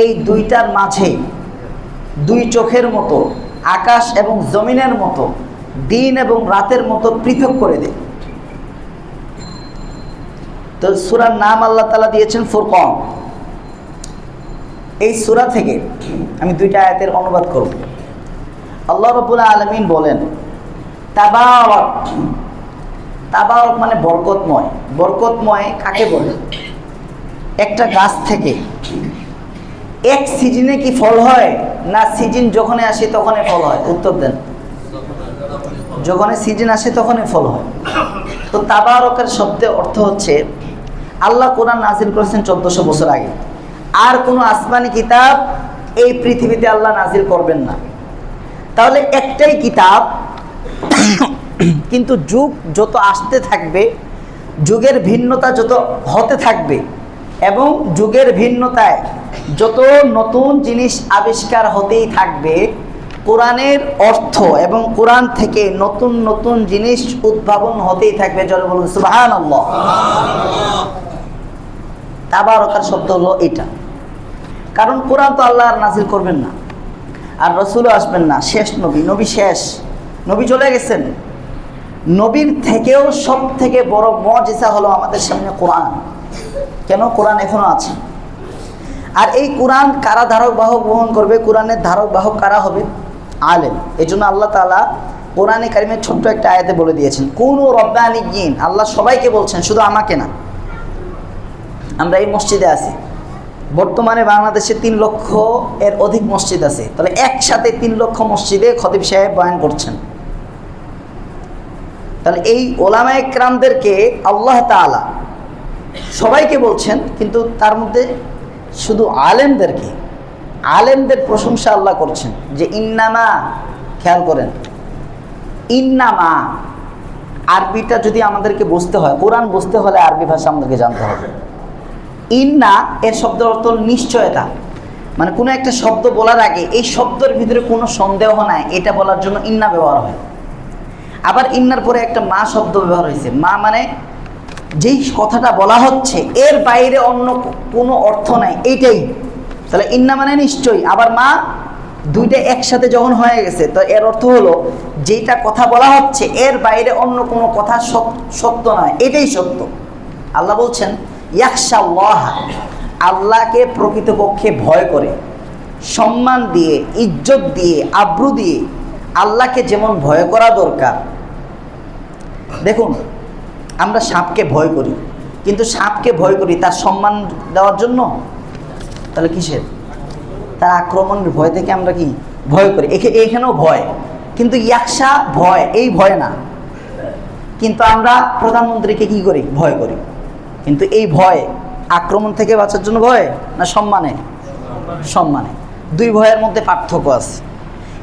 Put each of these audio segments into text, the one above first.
এই দুইটার মাঝে দুই চোখের মতো, আকাশ এবং জমিনের মতো, দিন এবং রাতের মতো পৃথক করে দেয়। তো সূরার নাম আল্লাহ তাআলা দিয়েছেন ফুরকান। এই সূরা থেকে আমি দুইটা আয়াতের অনুবাদ করব। আল্লাহ রাব্বুল আলামিন বলেন তাবারাক। তাবারাক মানে বরকতময়। বরকতময় কাকে বলে? একটা গাছ থেকে এক সিজনে কি ফল হয়, না সিজন যখনই আসে তখনই ফল হয়? উত্তর দেন। যখনই সিজন আসে তখনই ফল হয়। তো তাবারকের শব্দের অর্থ হচ্ছে আল্লাহ কোরআন নাজিল করেছেন 1400 বছর আগে। আর কোনো আসমানি কিতাব এই পৃথিবীতে আল্লাহ নাজিল করবেন না। তাহলে একটাই কিতাব, কিন্তু যুগ যত আসতে থাকবে, যুগের ভিন্নতা যত হতে থাকবে এবং যুগের ভিন্নতায় যত নতুন জিনিস আবিষ্কার হতেই থাকবে, কোরআনের অর্থ এবং কোরআন থেকে নতুন নতুন জিনিস উদ্ভাবন হতেই থাকবে। জোরে বলুন সুবহানাল্লাহ। তাবারাকার শব্দ হলো এটা। কারণ কোরআন তো আল্লাহ আর নাজিল করবেন না, আর রসুলও আসবেন না। শেষ নবী, নবী শেষ, নবী চলে গেছেন। নবীর থেকেও সব থেকে বড় মুজিজা হলো আমাদের সামনে কোরআন। কেন? কোরআন এখনো আছে। আর এই কোরআন কারা ধারক বাহক বহন করবে? কোরআনের ধারক বাহক কারা হবে? আলেম। এই জন্য আল্লাহ তাআলা কোরআনে কারিমের ছোট্ট একটা আয়াতে বলে দিয়েছেন কুনু রব্বানিয়িন। আল্লাহ সবাইকে বলছেন, শুধু আমাকে না। আমরা এই মসজিদে আছি, বর্তমানে বাংলাদেশে 3 লক্ষ এর অধিক মসজিদ আছে। তাহলে একসাথে 3 লক্ষ মসজিদে খতিব সাহেব বয়ান করছেন। তাহলে এই ওলামায়ে কেরামদেরকে আল্লাহ তাআলা সবাইকে বলছেন, কিন্তু তার মধ্যে শুধু আলেমদেরকে, আলেমদের প্রশংসা আল্লাহ করছেন যে ইন্নামা। খেয়াল করেন, ইন্নামা আরবিটা যদি আমাদেরকে বুঝতে হয়, কোরআন বুঝতে হলে আরবি ভাষা আমাদেরকে জানতে হবে। ইন্না এর শব্দের অর্থ নিশ্চয়তা, মানে কোনো একটা শব্দ বলার আগে এই শব্দের ভিতরে কোনো সন্দেহ নাই, এটা বলার জন্য ইন্না ব্যবহার হয়। আবার ইন্নার পরে একটা মা শব্দ ব্যবহার হয়েছে। মা মানে যেই কথাটা বলা হচ্ছে এর বাইরে অন্য কোনো অর্থ নাই, এইটাই। তাহলে ইন্না মানে নিশ্চয়ই, আবার মা, দুইটা একসাথে যখন হয়ে গেছে, তো এর অর্থ হলো যেটা কথা বলা হচ্ছে এর বাইরে অন্য কোনো কথা সত্য নয়, এটাই সত্য। আল্লাহ বলছেন ইয়াখশাল্লাহ, আল্লাহকে প্রকৃতপক্ষে ভয় করে, সম্মান দিয়ে, ইজ্জত দিয়ে, আব্রু দিয়ে আল্লাহকে যেমন ভয় করা দরকার। দেখুন, আমরা সাপকে ভয় করি, কিন্তু সাপকে ভয় করি তার সম্মান দেওয়ার জন্য? তাহলে কিসের? তার আক্রমণের ভয় থেকে আমরা কি ভয় করি। এখানেও ভয়, কিন্তু ইয়াকশা ভয়, এই ভয় না। কিন্তু আমরা প্রধানমন্ত্রীকে কি করি? ভয় করি। কিন্তু এই ভয় আক্রমণ থেকে বাঁচার জন্য ভয়, না সম্মানে? সম্মানে। দুই ভয়ের মধ্যে পার্থক্য আছে।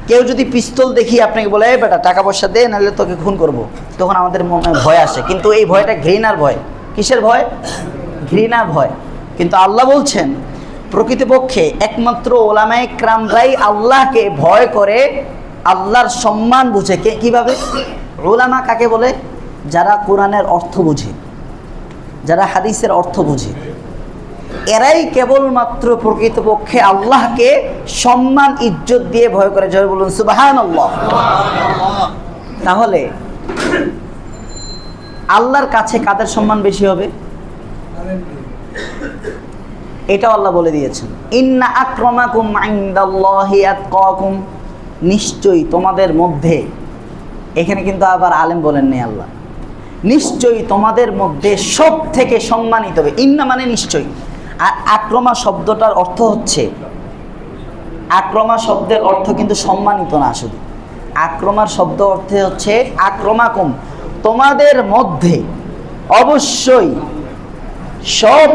কেউ যদি পিস্তল দেখি আপনাকে বলে এই বেটা টাকা পয়সা দে, নাহলে তোকে খুন করব, তখন আমাদের মনে ভয় আসে। কিন্তু এই ভয়টা ঘৃণার ভয়। কিসের ভয়? ঘৃণার ভয়। কিন্তু আল্লাহ বলছেন প্রকৃতপক্ষে একমাত্র ওলামায়ে কেরামরাই আল্লাহকে ভয় করে, আল্লাহর সম্মান বুঝে। কিভাবে? ওলামা কাকে বলে? যারা কোরআনের অর্থ বুঝে, যারা হাদিসের অর্থ বুঝে, এরাই কেবলমাত্র প্রকৃতপক্ষে আল্লাহকে সম্মান ইজ্জত দিয়ে ভয় করে। জয় বলুন সুবহানাল্লাহ। তাহলে আল্লাহর কাছে কাদের সম্মান বেশি হবে? এটাও আল্লাহ বলে দিয়েছেন ইন্না আক্রামাকুম ইনদাল্লাহি আতকাকুম। নিশ্চয়ই তোমাদের মধ্যে, এখানে কিন্তু আবার আলেম বলেননি আল্লাহ, নিশ্চয়ই তোমাদের মধ্যে সব থেকে সম্মানিত হবে। ইন্না মানে নিশ্চয়ই। আর আক্রমা শব্দটার অর্থ হচ্ছে, আক্রমা শব্দের অর্থ কিন্তু সম্মানিত না শুধু। আক্রমার শব্দ অর্থে হচ্ছে আক্রমাকুম, তোমাদের মধ্যে অবশ্যই সব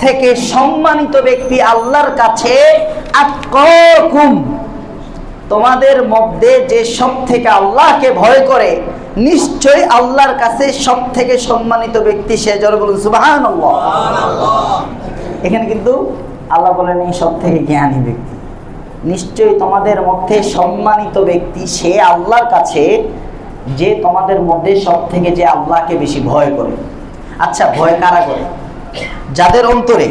থেকে সম্মানিত ব্যক্তি আল্লাহর কাছে আতকাকুম। তোমাদের মধ্যে যে সব থেকে আল্লাহকে ভয় করে, নিশ্চয়ই আল্লাহর কাছে সব থেকে সম্মানিত ব্যক্তি সে। জোরে বলুন সুবহানাল্লাহ। এখানে কিন্তু আল্লাহ বলেন এই সব থেকে জ্ঞানী ব্যক্তি। নিশ্চয়ই তোমাদের মধ্যে সম্মানিত ব্যক্তি সে আল্লাহর কাছে, যে তোমাদের মধ্যে সব থেকে যে আল্লাহকে বেশি ভয় করে। আচ্ছা, ভয় কারা করে? যাদের অন্তরে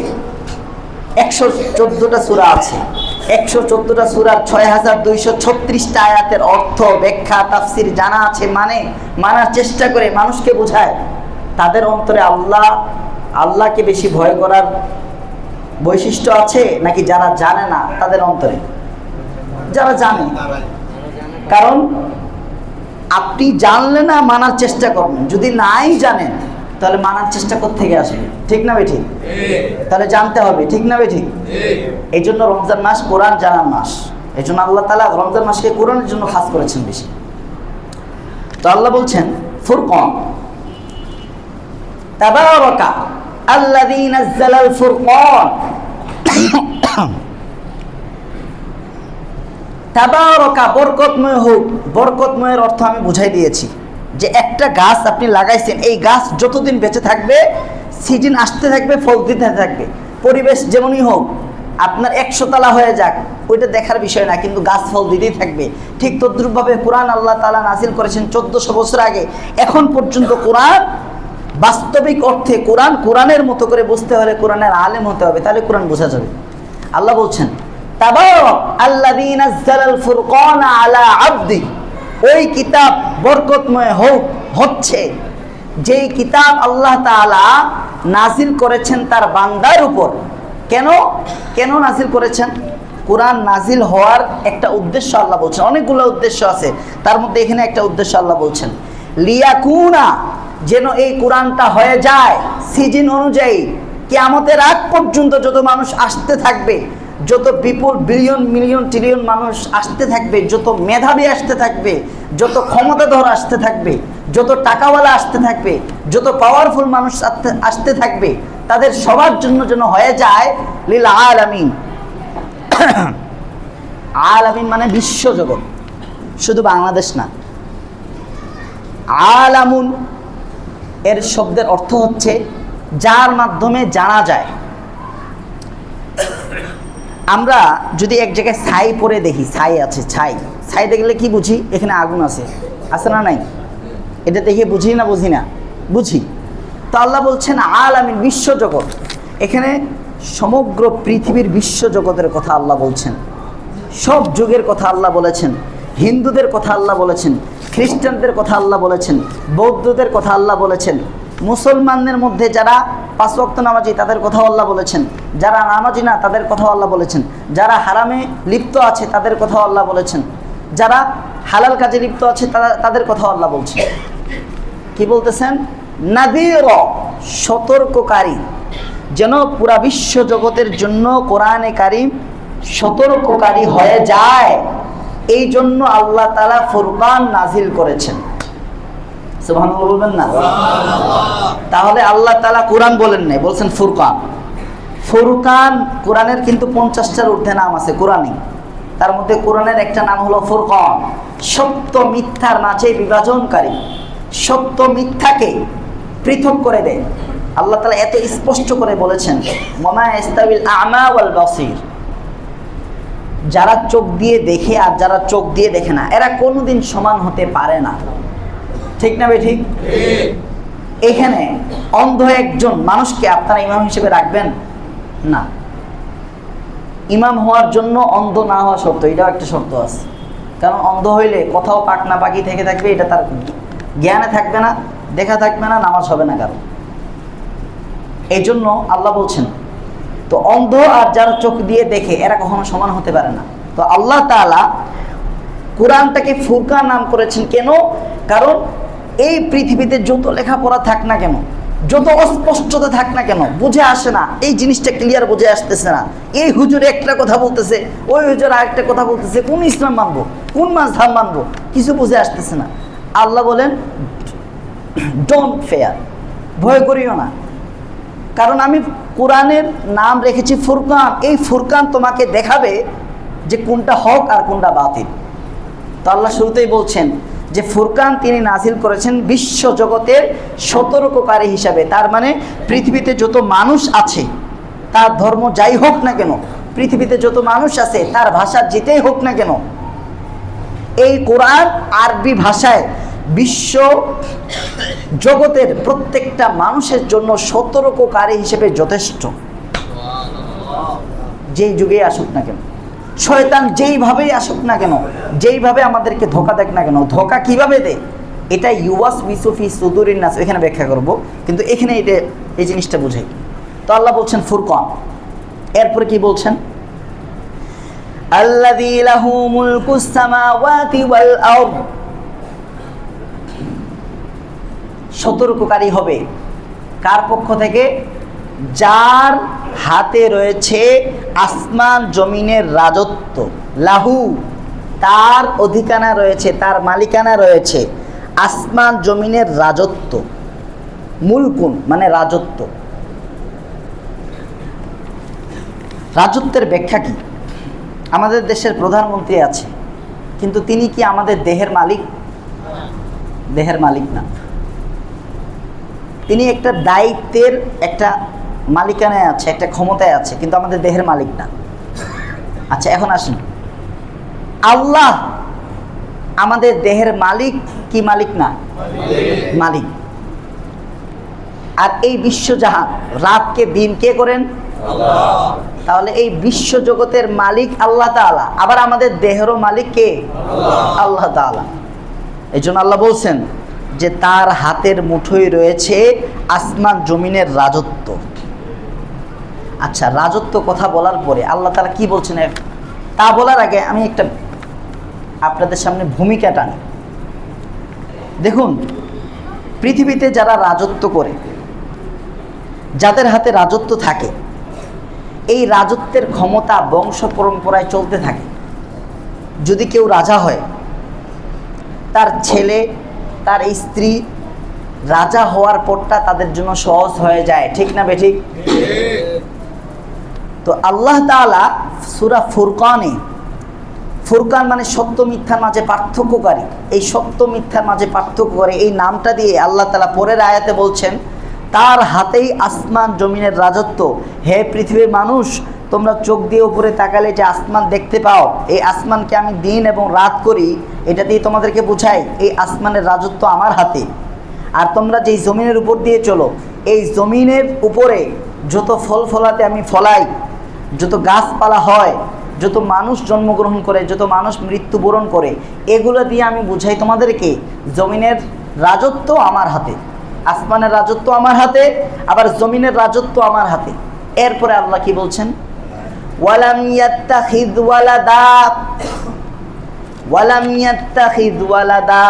114টা সূরা আছে। 114টা সূরার 6236টা আয়াতের অর্থ, ব্যাখ্যা, তাফসীর জানা আছে, মানার চেষ্টা করে মানুষকে বোঝায়। তাদের অন্তরে আল্লাহকে বেশি ভয় করার বৈশিষ্ট্য আছে নাকি যারা জানে না তাদের অন্তরে? যারা জানে। কারণ আপনি জানলে না মানার চেষ্টা করবেন, যদি নাই জানেন তাহলে মানার চেষ্টা কোত্থেকে আসবে? ঠিক না বেঠিক? তাহলে জানতে হবে, ঠিক না বেঠিক? এই জন্য রমজান মাস কোরআন জানার মাস। এই জন্য আল্লাহ তাআলা রমজান মাসকে কোরআনের জন্য খাস করেছেন বেশি। তো আল্লাহ বলছেন ফুরকান, তাবারাকা আল্লাযী নাযালাল ফুরকান। তাবারাকা বরকতময় হোক। বরকতময়ের অর্থ আমি বুঝাই দিয়েছি, যে একটা গাছ আপনি লাগাইছেন, এই গাছ যতদিন বেঁচে থাকবে, সিজন আসতে থাকবে, ফল দিতে থাকবে। পরিবেশ যেমনই হোক, আপনার 100 তলা হয়ে যাক, ওইটা দেখার বিষয় না, কিন্তু গাছ ফল দিতেই থাকবে। ঠিক তদ্রূপভাবে কোরআন আল্লাহ তাআলা নাজিল করেছেন 1400 বছর আগে। এখন পর্যন্ত কোরআন বাস্তবিক অর্থে কোরআনের মতো করে বুঝতে হলে কোরআনের আলেম হতে হবে, তাহলে কোরআন বোঝা যাবে। আল্লাহ বলছেন তাবারাক আল্লাযী নাযালাল ফুরকানা আলা আবদি। ওই কিতাব বরকতময় হচ্ছে যেই কিতাব আল্লাহ তাআলা নাজিল করেছেন তার বান্দার উপর। কেন নাজিল করেছেন? কোরআন নাজিল হওয়ার একটা উদ্দেশ্য আল্লাহ বলছেন। অনেকগুলো উদ্দেশ্য আছে, তার মধ্যে এখানে একটা উদ্দেশ্য আল্লাহ বলছেন, লিয়াকুনা, যেন এই কোরআনটা হয়ে যায় সিজন অনুযায়ী, কিয়ামতের আগ পর্যন্ত যত মানুষ আসতে থাকবে, যত বিপুল বিলিয়ন মিলিয়ন ট্রিলিয়ন মানুষ আসতে থাকবে, যত মেধাবী আসতে থাকবে, যত ক্ষমতাধর আসতে থাকবে, যত টাকাওয়ালা আসতে থাকবে, যত পাওয়ারফুল মানুষ আসতে থাকবে, তাদের সবার জন্য যেন হয়ে যায় লিল আলামিন। আলামিন মানে বিশ্বজগৎ, শুধু বাংলাদেশ না। আলামুন এর শব্দের অর্থ হচ্ছে যার মাধ্যমে জানা যায়। আমরা যদি এক জায়গায় ছাই পরে দেখি, ছাই আছে, ছাই দেখলে কি বুঝি? এখানে আগুন আছে না নাই? এটা দেখে বুঝি না বুঝি না? বুঝি। তো আল্লাহ বলছেন আলামিন, বিশ্বজগৎ। এখানে সমগ্র পৃথিবীর বিশ্বজগতের কথা আল্লাহ বলছেন, সব যুগের কথা আল্লাহ বলেছেন। হিন্দুদের কথা আল্লাহ বলেছেন, খ্রিস্টানদের কথা আল্লাহ বলেছেন, বৌদ্ধদের কথা আল্লাহ বলেছেন, মুসলমানদের মধ্যে যারা 5 ওয়াক্ত নামাজি তাদের কথাও আল্লাহ বলেছেন, যারা নামাজি না তাদের কথাও আল্লাহ বলেছেন, যারা হারামে লিপ্ত আছে তাদের কথাও আল্লাহ বলেছেন, যারা হালাল কাজে লিপ্ত আছে তাদের কথাও আল্লাহ বলছেন। কি বলতেছেন? নাযীর, সতর্ককারী। যেন পুরা বিশ্ব জগতের জন্য কোরআনে কারীম সতর্ককারী হয়ে যায়, এই জন্য আল্লাহ তাআলা ফুরকান নাজিল করেছেন। সুবহানাল্লাহ বলবেন না? তাহলে আল্লাহ তাআলা কোরআন বলেন নাই, বলছেন ফুরকান। ফুরকান কোরআনের কিন্তু 50টার ঊর্ধ্বে নাম আছে কোরআনে। তার মধ্যে কোরআনের একটা নাম হলো ফুরকান, সত্য মিথ্যার মাঝে বিভাজনকারী, সত্য মিথ্যাকে পৃথক করে দেয়। আল্লাহ তাআলা এত স্পষ্ট করে বলেছেন, ওয়ামা ইস্তাবিল আ'মা ওয়াল বাসীর। যারা চোখ দিয়ে দেখে আর যারা চোখ দিয়ে দেখে না, এরা কোনোদিন সমান হতে পারে না। ঠিক না ঠিক? এখানে অন্ধ একজন মানুষকে আপনারা ইমাম হিসেবে রাখবেন না। ইমাম হওয়ার জন্য অন্ধ না হওয়া শর্ত, এটাও একটা শর্ত আছে। কারণ অন্ধ হইলে কোথাও পাকনা পাকি থেকে থাকবে, এটা তার জ্ঞানে থাকবে না, দেখা থাকবে না, নামাজ হবে না কারো। এই জন্য আল্লাহ বলছেন, তো অন্ধ আর যারা চোখ দিয়ে দেখে এরা কখনো সমান হতে পারে না। তো আল্লাহ তাআলা কোরআনটাকে ফুরকান নাম করেছেন কেন? কারণ এই পৃথিবীতে যত লেখাপড়া থাক না কেন, যত অস্পষ্টতা থাক না কেন, বুঝে আসে না, এই জিনিসটা ক্লিয়ার বুঝে আসতেছে না। এই হুজুর একটা কথা বলতেছে, ওই হুজুর আরেকটা কথা বলতেছে, কোন ইসলাম মানবো, কোন মাযহাব মানবো, কিছু বুঝে আসতেছে না। আল্লাহ বলেন ডোন্ট ফেয়ার, ভয় করিও না, কারণ আমি কোরআনের নাম রেখেছি ফুরকান। এই ফুরকান তোমাকে দেখাবে যে কোনটা হক আর কোনটা বাতিল। তো আল্লাহ শুরুতেই বলছেন যে ফুরকান তিনি নাজিল করেছেন বিশ্ব জগতের সতর্ককারী হিসাবে। তার মানে পৃথিবীতে যত মানুষ আছে, তার ধর্ম যাই হোক না কেন, পৃথিবীতে যত মানুষ আছে তার ভাষা যেটাই হোক না কেন, এই কোরআন আরবি ভাষায় বিশ্ব জগতের প্রত্যেকটা মানুষের জন্য সতর্ককারী হিসেবে যথেষ্ট। যেই যুগেই আসুক না কেন, শয়তান যেইভাবেই আসুক না কেন, যেইভাবে আমাদেরকে ধোকা দেখ না কেন, ধোকা কিভাবে দেয় এটা ইউবাস বিসুফি সুদুরিন নাস এখানে ব্যাখ্যা করব, কিন্তু এখানে এই জিনিসটা বুঝাই। তো আল্লাহ বলছেন ফুরকান, এরপরে কি বলছেন? আল্লাযী লাহু মুলকুস সামাওয়াতি ওয়াল আরদ, সতর্ককারী হবে কার পক্ষ থেকে? যার হাতে রয়েছে আসমান জমিনের রাজত্ব। লাহু, তার অধিকানা রয়েছে, তার মালিকানা রয়েছে আসমান জমিনের রাজত্ব। মুলকুন মানে রাজত্ব। রাজত্বের ব্যাখ্যা কি? আমাদের দেশের প্রধানমন্ত্রী আছে, কিন্তু তিনি কি আমাদের দেহের মালিক? দেহের মালিক না। তিনি একটা দায়িত্বের একটা মালিকানায় আছে, একটা ক্ষমতায় আছে, কিন্তু আমাদের দেহের মালিক না। আচ্ছা, এখন আসুন, আল্লাহ আমাদের দেহের মালিক কি মালিক না? মালিক। আর এই বিশ্বজাহান, রাতকে দিন কে করেন? আল্লাহ। তাহলে এই বিশ্ব জগতের মালিক আল্লাহ তাআলা, আবার আমাদের দেহেরও মালিক কে? আল্লাহ তাআলা। এই জন্য আল্লাহ বলছেন যে তার হাতের মুঠোয় রয়েছে আসমান জমিনের রাজত্ব। আচ্ছা, রাজত্ব কথা বলার পরে আল্লাহ তাআলা কি বলছেন তা বলার আগে আমি একটা আপনাদের সামনে ভূমিকা টানি। দেখুন, পৃথিবীতে যারা রাজত্ব করে, যাদের হাতে রাজত্ব থাকে, এই রাজত্বের ক্ষমতা বংশ পরম্পরায় চলতে থাকে। যদি কেউ রাজা হয়, তার ছেলে, তার স্ত্রী রাজা হওয়ার পরটা তাদের জন্য সহজ হয়ে যায়, ঠিক না বেঠিক? তো আল্লাহ তাআলা সূরা ফুরকানে, ফুরকান মানে সত্য মিথ্যার মাঝে পার্থক্যকারী, এই সত্য মিথ্যার মাঝে পার্থক্য করে এই নামটা দিয়ে আল্লাহ তাআলা পরের আয়াতে বলছেন তার হাতেই আসমান জমিনের রাজত্ব। হে পৃথিবীর মানুষ, তোমরা চোখ দিয়ে উপরে তাকালে যে আসমান দেখতে পাও, এই আসমানকে আমি দিন এবং রাত করি, এটা দিয়ে তোমাদেরকে বুঝাই এই আসমানের রাজত্ব আমার হাতে। আর তোমরা যেই জমিনের উপর দিয়ে চলো, এই জমিনের উপরে যত ফল ফলাতে আমি ফলাই, যত গাছপালা হয়, যত মানুষ জন্মগ্রহণ করে, যত মানুষ মৃত্যুবরণ করে, এগুলো দিয়ে আমি বুঝাই তোমাদেরকে জমিনের রাজত্ব আমার হাতে, আসমানের রাজত্ব আমার হাতে, আবার জমিনের রাজত্ব আমার হাতে। এরপরে আল্লাহ কি বলছেন? ওয়ালাম ইয়াত্তাখিয ওয়ালাদা, ওয়ালাম ইয়াত্তাখিয ওয়ালাদা,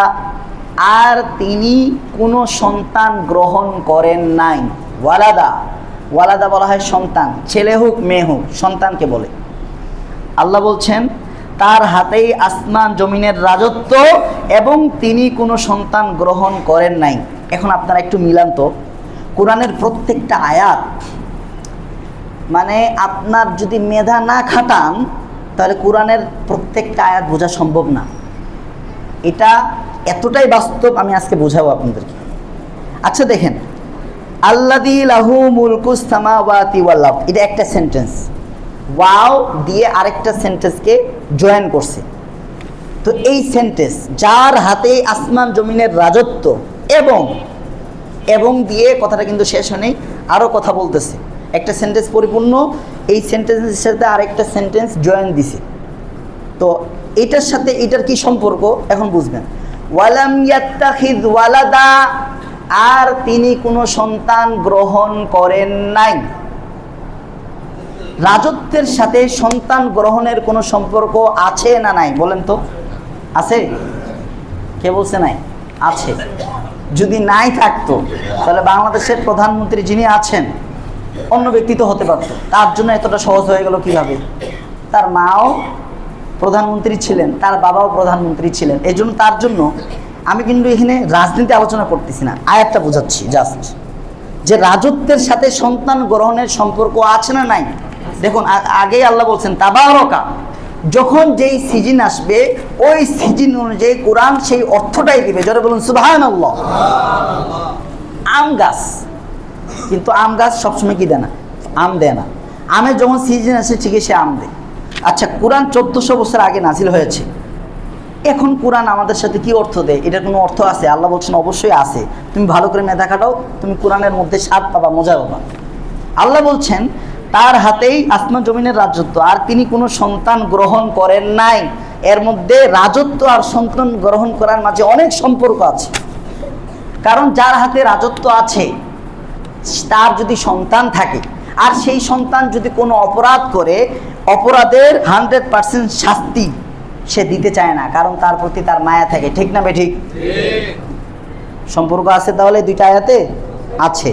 আর তিনি কোনো সন্তান গ্রহণ করেন নাই। ওয়ালাদা, ওয়ালাদা বলা হয় সন্তান, ছেলে হোক মেয়ে হোক, সন্তানকে বলে। আল্লাহ বলছেন তার হাতেই আসমান জমিনের রাজত্ব এবং তিনি কোনো সন্তান গ্রহণ করেন নাই। এখন আপনারা একটু মিলান তো, কোরআনের প্রত্যেকটা আয়াত, মানে আপনার যদি মেধা না খাটান তাহলে কোরআনের প্রত্যেকটা আয়াত বোঝা সম্ভব না। এটা এতটাই বাস্তব, আমি আজকে বোঝাবো আপনাদেরকে। আচ্ছা দেখেন, আল্লাযী লাহু মুলকুস সামাওয়াতি ওয়াল আরদ, এটা একটা সেন্টেন্স, ওয়াও দিয়ে আরেকটা সেন্টেন্সকে জয়েন করছে। তো এই সেন্টেন্স, যার হাতে আসমান জমিনের রাজত্ব, এবং দিয়ে কথাটা কিন্তু শেষ হয়নি, আরও কথা বলতেছে। একটা সেন্টেন্স পরিপূর্ণ, এই সেন্টেন্সের সাথে আরেকটা সেন্টেন্স জয়েন দিছে। তো এটার সাথে এটার কি সম্পর্ক এখন বুঝবেন। ওয়ালাম ইয়াত্তাখিয ওয়ালাদা, আর তিনি কোনো সন্তান গ্রহণ করেন নাই। রাজত্বের সাথে সন্তান গ্রহণের কোনো সম্পর্ক আছে না নাই? বলেন তো, আছে? কে বলছে নাই? আছে। যদি নাই থাকতো তাহলে বাংলাদেশের প্রধানমন্ত্রী যিনি আছেন অন্য ব্যক্তি তো হতে পারত। তার জন্য এতটা সহজ হয়ে গেল কিভাবে? তার মাও প্রধানমন্ত্রী ছিলেন, তার বাবাও প্রধানমন্ত্রী ছিলেন। এই জন্য তার জন্য আমি কিন্তু এখানে রাজনীতি আলোচনা করতেছি না, আয়াতটা বোঝাচ্ছি জাস্ট, যে রাজত্বের সাথে সন্তান গ্রহণের সম্পর্ক আছে না নাই। দেখুন, আগেই আল্লাহ বলছেন তাবারকা, যখন যেই সিজন আসবে ওই সিজন অনুযায়ী কোরআন সেই অর্থটাই দিবে। জোরে বলুন সুবহানাল্লাহ। আম গাছ, কিন্তু আম গাছ সবসময় কি দেয় না? আম দেয় না। আমের যখন সিজন আসে ঠিকই সে আম দেয়। আচ্ছা, কোরআন 1400 বছর আগে নাজিল হয়েছে, এখন কোরআন আমাদের সাথে কি অর্থ দেয়? এটার কোনো অর্থ আছে? আল্লাহ বলছেন অবশ্যই আছে। তুমি ভালো করে মেধা খাটাও, তুমি কোরআনের মধ্যে স্বাদ পাবা, মজা পাবা। আল্লাহ বলছেন তার হাতেই আসমান জমিনের রাজত্ব, আর তিনি কোনো সন্তান গ্রহণ করেন নাই। এর মধ্যে রাজত্ব আর সন্তান গ্রহণ করার মাঝে অনেক সম্পর্ক আছে। কারণ যার হাতে রাজত্ব আছে তার যদি সন্তান থাকে, আর সেই সন্তান যদি কোনো অপরাধ করে, অপরাধের 100% শাস্তি সে দিতে চায় না, কারণ তার প্রতি তার মায়া থাকে। ঠিক না বেঠিক? সম্পর্ক আছে তাহলে দুইটা আয়াতে আছে।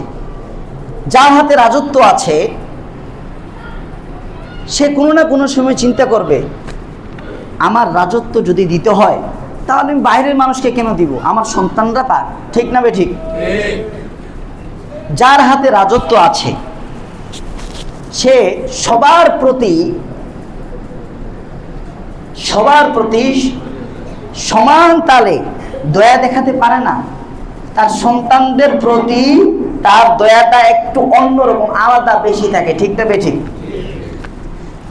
যার হাতে রাজত্ব আছে সে কোনো না কোনো সময় চিন্তা করবে, আমার রাজত্ব যদি দিতে হয় তাহলে আমি বাইরের মানুষকে কেন দিব, আমার সন্তানরা পাক। ঠিক না বেঠিক? যার হাতে রাজত্ব আছে সে সবার প্রতি সমান তালে দয়া দেখাতে পারে না। তার সন্তানদের প্রতি তার দয়াটা একটু অন্যরকম, আলাদা, বেশি থাকে। ঠিক না বেঠিক?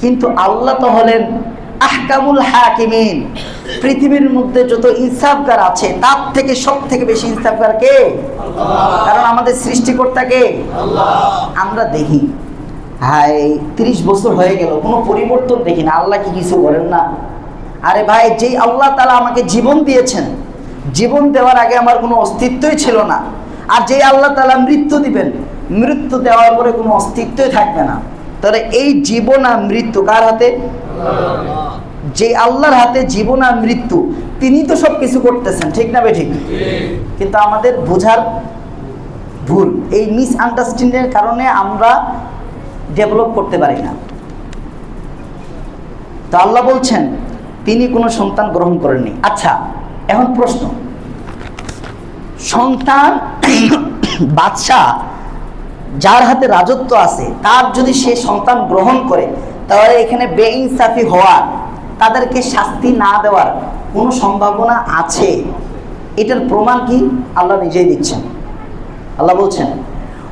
কিন্তু আল্লাহ তো হলেন আহকামুল হাকিমিন। পৃথিবীর মধ্যে যত ইনসাফগার আছে তার থেকে সব থেকে বেশি ইনসাফগার কে? কারণ আমাদের সৃষ্টিকর্তা কে? আমরা দেখি, হাই 30 বছর হয়ে গেল কোনো পরিবর্তন দেখি না। আল্লাহ কি কিছু করেন না? আরে ভাই, যেই আল্লাহ তাআলা আমাকে জীবন দিয়েছেন, জীবন দেওয়ার আগে আমার কোনো অস্তিত্বই ছিল না। আর যেই আল্লাহ তাআলা মৃত্যু দিবেন, মৃত্যু দেওয়ার পরে কোনো অস্তিত্বই থাকবে না। তাহলে এই জীবন আর মৃত্যু কার হাতে? যে আল্লাহর হাতে জীবন আর মৃত্যু, তিনি তো সব কিছু করতেছেন। ঠিক না বেঠিক? কিন্তু আমাদের বোঝার ভুল, এই মিসআন্ডারস্ট্যান্ডিং এর কারণে আমরা ডেভেলপ করতে পারি না। তো আল্লাহ বলছেন তিনি কোনো সন্তান গ্রহণ করেননি। আচ্ছা, এখন প্রশ্ন, সন্তান বাদশা যার হাতে রাজত্ব আছে তার যদি সে সন্তান গ্রহণ করে, তাহলে এখানে বেইনসাফি হওয়ার, তাদেরকে শাস্তি না দেওয়ার কোনো সম্ভাবনা আছে। এটার প্রমাণ কি? আল্লাহ নিজেই দিচ্ছেন। আল্লাহ বলছেন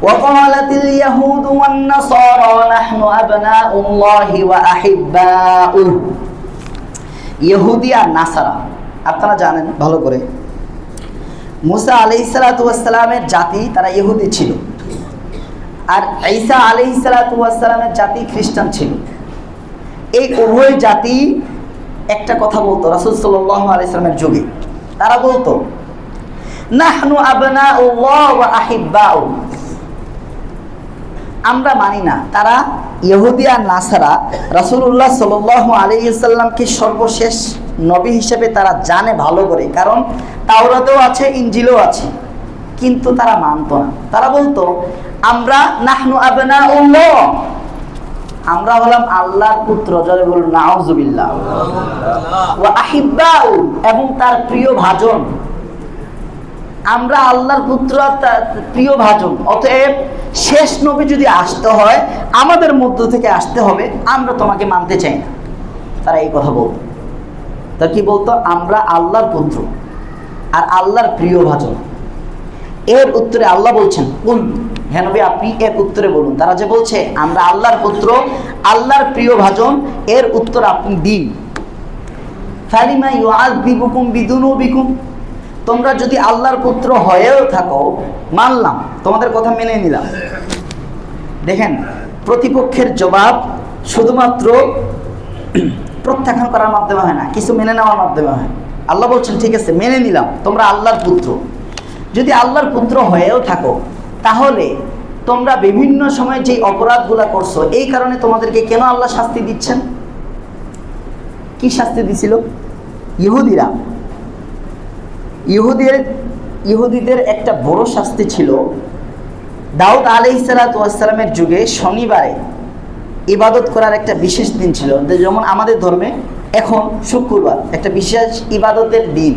ওয়াকালাতিল ইয়াহুদু ওয়ান নাসারা নাহনু আবনাউল্লাহি ওয়া আহিব্বাউহু। ইহুদি আর নাসারা, আপনারা জানেন ভালো করে, মুসা আলাইহিস সালাতু ওয়াস সালামের জাতি তারা ইহুদি ছিল, আর ঈসা আলাইহিস সালাতু ওয়াস সালামের জাতি খ্রিস্টান ছিল। এই উভয় জাতি একটা কথা বলতো রাসূল সাল্লাল্লাহু আলাইহি সাল্লামের যুগে। তারা বলতো নাহনু আবনাউল্লাহ ওয়া আহিব্বাউ, আমরা মানি না। তারা ইহুদি আর নাসারা রাসূলুল্লাহ সাল্লাল্লাহু আলাইহি সাল্লামকে সর্বশেষ নবী হিসেবে তারা জানে ভালো করে, কারণ তাওরাতেও আছে, ইনজিলেও আছে, কিন্তু তারা মানত না। তারা বলতো আমরা নাহনু আবনাউল্লাহ, আমরা হলাম আল্লাহর পুত্র। জোরে বলুন নাউজুবিল্লাহ। ওয়া আহিব্বাউ, এবং তার প্রিয় ভাজন। আমরা আল্লাহর পুত্র, প্রিয় ভাজন। অতএব শেষ নবী যদি আসতে হয় আমাদের মধ্য থেকে আসতে হবে, আমরা তোমাকে মানতে চাই না। তারা এই কথা বলতো। তা কি বলতো? আমরা আল্লাহর পুত্র আর আল্লাহর প্রিয় ভাজন। এর উত্তরে আল্লাহ বলছেন কুল, হে নবী আপনি এর উত্তরে বলুন। তারা যে বলছে আমরা আল্লাহর পুত্র, আল্লাহর প্রিয় ভাজন, এর উত্তর আপনি দিন। ফালিমা ইউআযিবুকুম বিদুনুবিকুম, তোমরা যদি আল্লাহর পুত্র হয়েও থাকো, মানলাম, তোমাদের কথা মেনে নিলাম। দেখেন, প্রতিপক্ষের জবাব শুধুমাত্র প্রত্যাখ্যান করার মাধ্যমে হয় না, কিছু মেনে নেওয়ার মাধ্যমে হয়। আল্লাহ বলছেন ঠিক আছে মেনে নিলাম তোমরা আল্লাহর পুত্র, যদি আল্লাহর পুত্র হয়েও থাকো, তাহলে তোমরা বিভিন্ন সময় যে অপরাধগুলো করছো এই কারণে তোমাদেরকে কেন আল্লাহ শাস্তি দিচ্ছেন? কি শাস্তি দিছিল? ইহুদিদের একটা বড় শাস্তি ছিল। দাউদ আলাইহিস সালাতু ওয়াস সালামের যুগে শনিবারে ইবাদত করার একটা বিশেষ দিন ছিল, যেমন আমাদের ধর্মে এখন শুক্রবার একটা বিশেষ ইবাদতের দিন,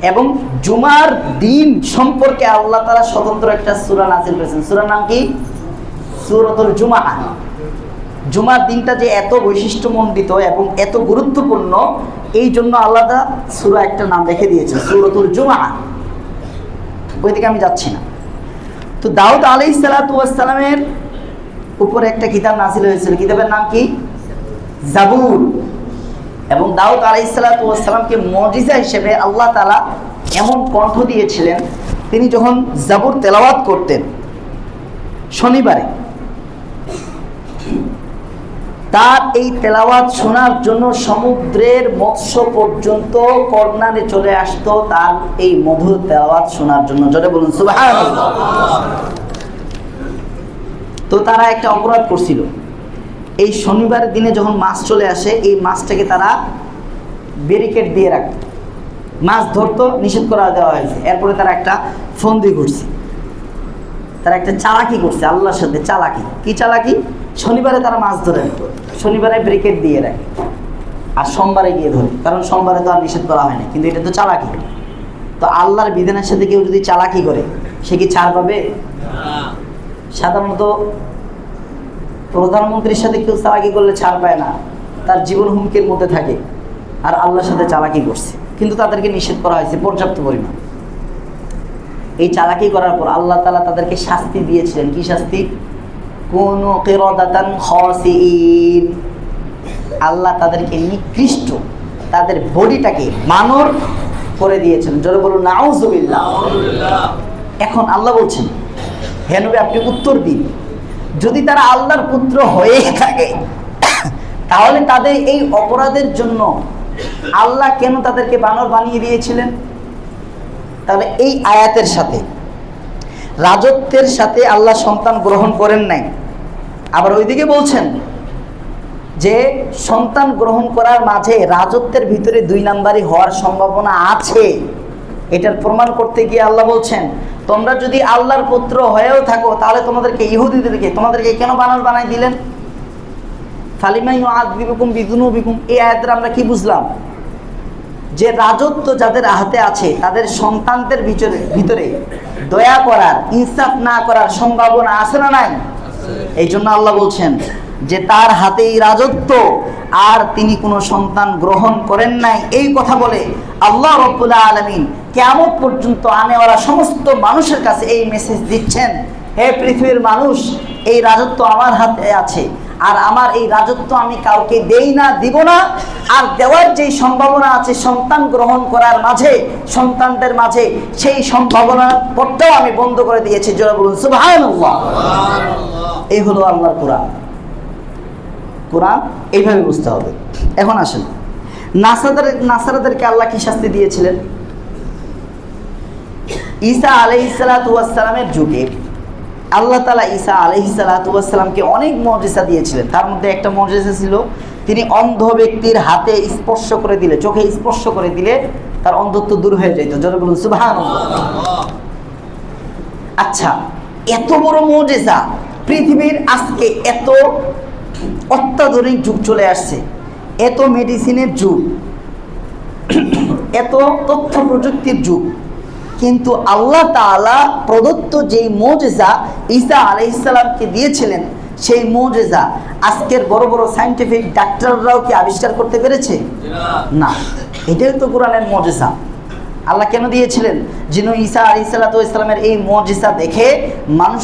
এবং জুমার দিন সম্পর্কে আল্লাহ তাআলা স্বতন্ত্র একটা সূরা নাযিল করেছেন। সূরার নাম কি? সূরাতুল জুমআহ। জুমার দিনটা যে এত বৈশিষ্ট্যমণ্ডিত এবং এত গুরুত্বপূর্ণ, এই জন্য আল্লাহ সূরা একটা নাম রেখে দিয়েছেন, সূরাতুল জুমআহ। ওইদিকে আমি যাচ্ছি না। তো দাউদ আলাইহিস সালাতু ওয়াস সালামের উপরে একটা কিতাব নাযিল হয়েছিল, কিতাবের নাম কি? জাবুর। এবং দাউদ আলাইহিস সালাতু ওয়াস সালামকে মুজিজা হিসেবে আল্লাহ তাআলা এমন কণ্ঠ দিয়েছিলেন, তিনি যখন জাবুর তেলাওয়াত করতেন শনিবারে, তার এই তেলাওয়াত শোনার জন্য সমুদ্রের মৎস্য পর্যন্ত কর্নারে চলে আসতো তার এই মধুর তেলাওয়াত শোনার জন্য। জোরে বলুন সুবহানাল্লাহ। তো তারা একটা অপরাধ করছিল, এই শনিবারের দিনে যখন মাছ চলে আসে এই মাছটাকে তারা ব্যারিকেড দিয়ে রাখত, মাছ ধরতো, নিষেধ করা দেওয়া হয়েছে। এরপরে তারা একটা ফন্দি করছে, তারা একটা চালাকি করছে আল্লাহর সাথে। চালাকি কি চালাকি? শনিবারে তারা মাছ ধরে নিত, শনিবারে ব্যারিকেড দিয়ে রাখে আর সোমবারে গিয়ে ধরে, কারণ সোমবারে তো আর নিষেধ করা হয় না, কিন্তু এটা তো চালাকি। তো আল্লাহর বিধানের সাথে কেউ যদি চালাকি করে সে কি ছাড় পাবে? সাধারণত প্রধানমন্ত্রীর সাথে কেউ চালাকি করলে ছাড় পায় না, তার জীবন হুমকির মধ্যে থাকে। আর আল্লাহর সাথে চালাকি করছে, কিন্তু তাদেরকে নিষেধ করা হয়েছে পর্যাপ্ত পরিমাণ। এই চালাকি করার পর আল্লাহ তাআলা তাদেরকে শাস্তি দিয়েছিলেন। কি শাস্তি? কুনু কিরাদাতান খাসিইন। আল্লাহ তাদেরকে নিকৃষ্ট, তাদের বডিটাকে বানর করে দিয়েছেন। জোরে বলুন নাউযুবিল্লাহ। এখন আল্লাহ বলছেন, হে নবী আপনি উত্তর দিন, যদি তারা আল্লাহর পুত্র হয়ে থাকে তাহলে তাদের এই অপরাধের জন্য আল্লাহ কেন তাদেরকে বানর বানিয়ে দিয়েছিলেন? তাহলে এই আয়াতের সাথে রাজত্বের সাথে আল্লাহ সন্তান গ্রহণ করেন নাই। আবার ওইদিকে বলছেন যে সন্তান গ্রহণ করার মাঝে রাজত্বের ভিতরে 2 নাম্বারই হওয়ার সম্ভাবনা আছে। এটার প্রমাণ করতে গিয়ে আল্লাহ বলছেন, তোমরা যদি আল্লাহর পুত্র হয়েও থাকো তাহলে তোমাদেরকে কেন বানর বানাই দিলেন? ফালিমা ইউআযিবুকুম বিযুনুবিকুম। এই আয়াতের আমরা কি বুঝলাম? যে রাজত্ব যাদের হাতে আছে তাদের সন্তানদের ভিতরে দয়া করার, ইনসাফ না করার সম্ভাবনা আছে না নাই? এই জন্য আল্লাহ বলছেন যে তার হাতেই রাজত্ব আর তিনি কোনো সন্তান গ্রহণ করেন নাই। এই কথা বলে আল্লাহ রাব্বুল আলামিন কিয়ামত পর্যন্ত আনেওয়ালা সমস্ত মানুষের কাছে এই মেসেজ দিচ্ছেন, হে পৃথিবীর মানুষ, এই রাজত্ব আমার হাতে আছে আর আমার এই রাজত্ব আমি কাউকে দেই না, দিব না। আর দেওয়ার যেই সম্ভাবনা আছে সন্তান গ্রহণ করার মাঝে, সন্তানদের মাঝে, সেই সম্ভাবনা পথটাও আমি বন্ধ করে দিয়েছি। জোরে বলুন সুবহানাল্লাহ। এই হলো আল্লাহর কোরআন। কোরআন এইভাবে বুঝতে হবে। এখন আসেন, নাসারাদেরকে আল্লাহ কি শাস্তি দিয়েছিলেন? ঈসা আলাইহিস সালাতু ওয়াস সালামের যুগে আল্লাহ তাআলা ঈসা আলাইহিস সালাতু ওয়াস সালামকে অনেক মুজিজা দিয়েছিলেন। তার মধ্যে একটা মুজিজা ছিল, তিনি অন্ধ ব্যক্তির হাতে স্পর্শ করে দিলে, চোখে স্পর্শ করে দিলে তার অন্ধত্ব দূর হয়ে যেত। জোরে বলুন সুবহানাল্লাহ। আচ্ছা, এত বড় মুজিজা পৃথিবীর আজকে, এত অত্যাধুনিক যুগ চলে আসছে, এত মেডিসিনের যুগ, এত তথ্য প্রযুক্তির যুগ, কিন্তু আল্লাহ তাআলা প্রদত্ত যেই মুজিজা ঈসা আলাইহিস সালামকে দিয়েছিলেন সেই মুজিজা আজকের বড় বড় সায়েন্টিফিক ডাক্তাররাও কি আবিষ্কার করতে পেরেছে? না। এটাই তো কোরআনের মুজিজা। আল্লাহ কেন দিয়েছিলেন? যেন ঈসা আলাইহিস সালামের এই মুজিজা দেখে মানুষ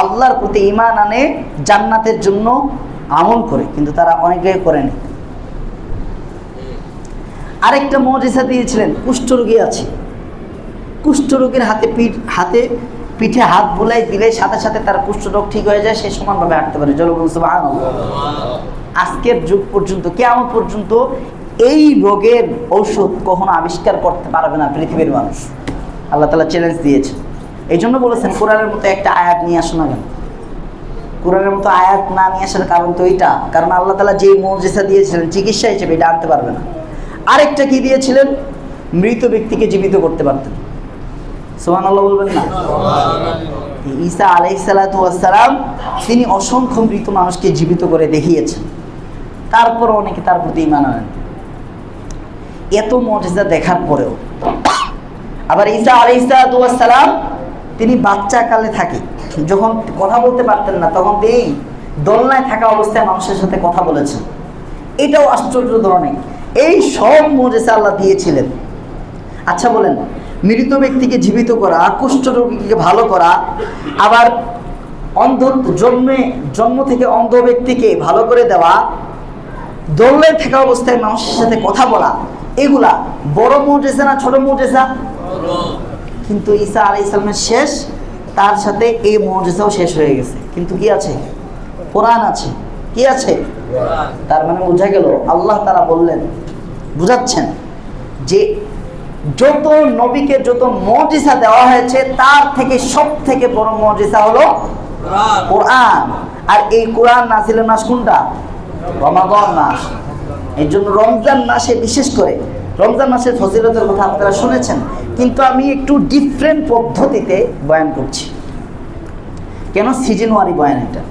আল্লাহর প্রতি ঈমান আনে, জান্নাতের জন্য আমল করে, কিন্তু তারা অনেকেই করেনি। আরেকটা মুজিজা দিয়েছিলেন, কুষ্ঠরোগী আছে, কুষ্ঠরোগীর পিঠে হাত বুলাই দিলে সাথে সাথে তার কুষ্ঠরোগ ঠিক হয়ে যায়, সে সমানভাবে হাঁটতে পারে। জোরে বলুন সুবহানাল্লাহ। আজকের যুগ পর্যন্ত, কিয়ামত পর্যন্ত এই রোগের ঔষধ কখনো আবিষ্কার করতে পারবে না পৃথিবীর মানুষ। আল্লাহ তাআলা চ্যালেঞ্জ দিয়েছেন। এই জন্য বলেছেন কোরআনের মতো একটা আয়াত নিয়ে আসো না কেন? কোরআনের মতো আয়াত না নিয়ে আসার কারণ তো এইটা, কারণ আল্লাহ তাআলা যেই মুজিজা দিয়েছিলেন চিকিৎসা হিসেবে, এটা আনতে পারবে না। আরেকটা কি দিয়েছিলেন? মৃত ব্যক্তিকে জীবিত করতে পারতেন। সুবহানাল্লাহ বলবেন না? ঈসা আলাইহিস সালাতু ওয়াস সালাম তিনি অসংখ্য মৃত মানুষকে জীবিত করে দেখিয়েছেন, তারপর অনেকে তার প্রতি ঈমান আনেন। এত মুজিজা দেখার পরেও আবার ঈসা আলাইহিস সালাতু ওয়াস সালাম তিনি বাচ্চা কালে থাকে, যখন কথা বলতে পারতেন না তখন তিনি দোলনায় থাকা অবস্থায় মানুষের সাথে কথা বলেছেন। এটাও আশ্চর্য ধরনের। এই সব মুজিজা আল্লাহ দিয়েছিলেন। আচ্ছা বলেন, মৃত ব্যক্তিকে জীবিত করা, কুষ্ঠরোগীকে ভালো করা, আবার জন্ম থেকে অন্ধ ব্যক্তিকে ভালো করে দেওয়া, দোলনায় থাকা অবস্থায় মানুষের সাথে কথা বলা, এগুলা বড় মুজিজা না ছোট মুজিজা? কিন্তু ঈসা আলাইহিস সালামের শেষ, তার সাথে এই মুজিজাও শেষ হয়ে গেছে। কিন্তু কি আছে? কোরআন আছে। কি আছে? তার মানে বোঝা গেল আল্লাহ তাআলা বললেন, বুঝাচ্ছেন যে যত নবীকে যত মুজিজা দেওয়া হয়েছে তার থেকে সব থেকে বড় মুজিজা হলো কোরআন। আর এই কোরআন নাযিলের মাস কোনটা? রমাদান মাস। এই জন্য রমজান মাসে বিশেষ করে রমজান মাসের ফজিলতের কথা আপনারা শুনেছেন, কিন্তু আমি একটু ডিফারেন্ট পদ্ধতিতে বয়ান করছি। কেন? সিজনওয়ারি বয়ান। এটা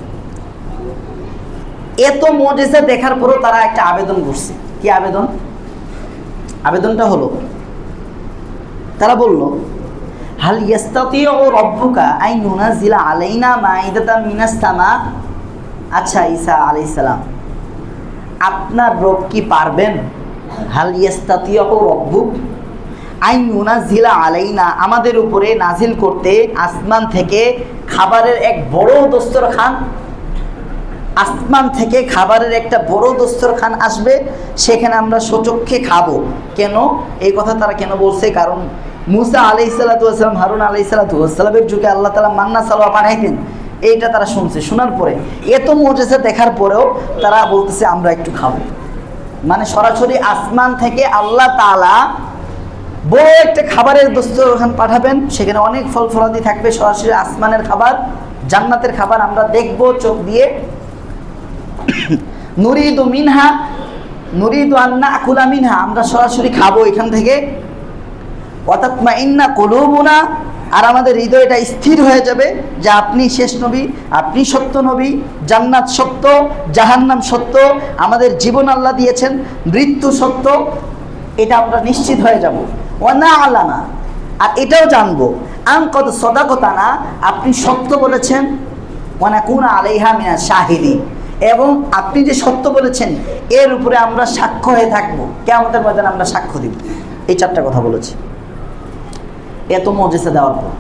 এত মুজিজা দেখার পরও তারা একটা আবেদন করছে। কি আবেদন? আবেদনটা হলো, তারা বলল, হাল ইয়াস্তাতিউ রাব্বুকা আন ইউনাজিলা আলাইনা মাইদাতাম মিনাস সামা। আচ্ছা ঈসা আলাইহিস সালাম, আপনার রব কি পারবেন? হাল ইয়াস্তাতিউ রাব্বুক আন ইউনাজিলা আলাইনা, আমাদের উপরে নাজিল করতে আসমান থেকে খাবারের এক বড় দস্তরখান। আসমান থেকে খাবারের একটা বড় দস্তরখান আসবে, সেখানে আমরা সচক্ষে খাবো। কেন এই কথা তারা কেন বলছে? কারণ মুসা আলাইহিসসালাতু ওয়াস সালাম, হারুন আলাইহিসসালাতু ওয়াস সালামের যুগে আল্লাহ তাআলা মান্না সালওয়া পাঠাইতেন। এইটা তারা শুনছে। শোনার পরে এত মুজিজা দেখার পরেও তারা বলতেছে আমরা একটু খাবো। মানে সরাসরি আসমান থেকে আল্লাহ তাআলা বড় একটা খাবারের দস্তরখান পাঠাবেন, সেখানে অনেক ফল ফলাদি থাকবে, সরাসরি আসমানের খাবার, জান্নাতের খাবার আমরা দেখবো চোখ দিয়ে। নুরিদু মিনহা নুরিদু আন নাকুলা মিনহা, আমরা সরাসরি খাবো এখান থেকে। ওয়াতাতমাইন্না কুলুবুনা, আর আমাদের হৃদয়টা স্থির হয়ে যাবে যে আপনি শেষ নবী, আপনি সত্য নবী, জান্নাত সত্য, জাহান্নাম সত্য, আমাদের জীবন আল্লাহ দিয়েছেন, মৃত্যু সত্য, এটা আমরা নিশ্চিত হয়ে যাব। ওয়া না আলানা, আর এটাও জানবো আন কদ সদাকতানা, আপনি সত্য বলেছেন। ওয়া নাকুনা আলাইহা মিনাশ শাহিদিন, এবং আপনি যে সত্য বলেছেন এর উপরে আমরা সাক্ষ্য হয়ে থাকবো, কিয়ামতের ময়দানে আমরা সাক্ষ্য দিব। এই চারটা কথা বলেছি এত মুজিজা দেওয়ার পর।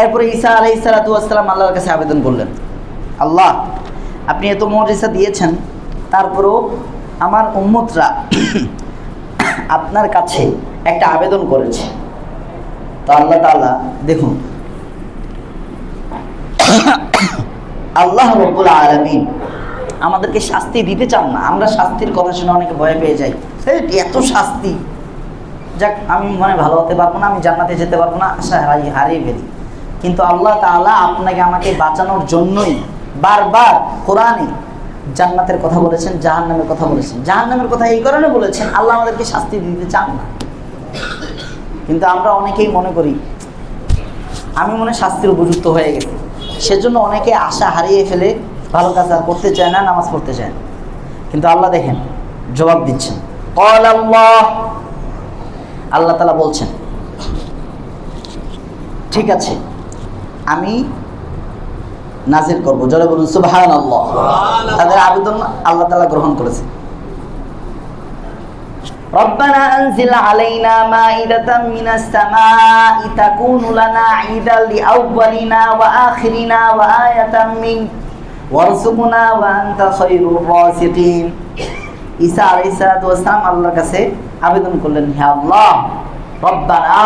এরপরে ঈসা আলাইহিসসালাতু ওয়াস সালাম আল্লাহর কাছে আবেদন করলেন, আল্লাহ আপনি এত মুজিজা দিয়েছেন, তারপরেও আমার উম্মতরা আপনার কাছে একটা আবেদন করেছে। তো আল্লাহ তাআলা দেখুন, আল্লাহ রাব্বুল আলামিন আমাদেরকে শাস্তি দিতে চান না। আমরা শাস্তির কথা শুনে অনেকে ভয় পেয়ে যাই, এত শাস্তি, যাক আমি মনে ভালো হতে পারবো না, আমি জান্নাতে যেতে পারবো না, আশা হারিয়ে ফেলি। কিন্তু আল্লাহ তাআলা আপনাকে আমাকে বাঁচানোর জন্যই বারবার কোরআনে জান্নাতের কথা বলেছেন, জাহান্নামের কথা বলেছেন। জাহান্নামের কথা এই কারণে বলেছেন, আল্লাহ আমাদেরকে শাস্তি দিতে চান না। কিন্তু আমরা অনেকেই মনে করি আমি মনে শাস্তির উপযুক্ত হয়ে গেছি, সেজন্য অনেকে আশা হারিয়ে ফেলে, ভালো কাজ আর করতে চায় না, নামাজ পড়তে চায় না। কিন্তু আল্লাহ দেখেন জবাব দিচ্ছেন, ক্বাল আল্লাহ তাআলা বলছেন, ঠিক আছে আমি নাজিল করব। জোরে বলুন সুবহানাল্লাহ। তাদের আবেদন আল্লাহ তাআলা গ্রহণ করেছে। রব্বানা আনজিল আলাইনা মাইদাতাম মিনাস সামাই তাকুনু লানা ঈদাল লিআউয়ালিনা ওয়া আখিরিনা ওয়া আয়াতাম মিন ওয়ারযুকনা ওয়া আনতা খায়রুর রাযিকিন। ঈসা আলাইহিস সালাতু ওয়াস সালাম আল্লাহর কাছে আবেদন করলেন, হে আল্লাহ, রব্বানা,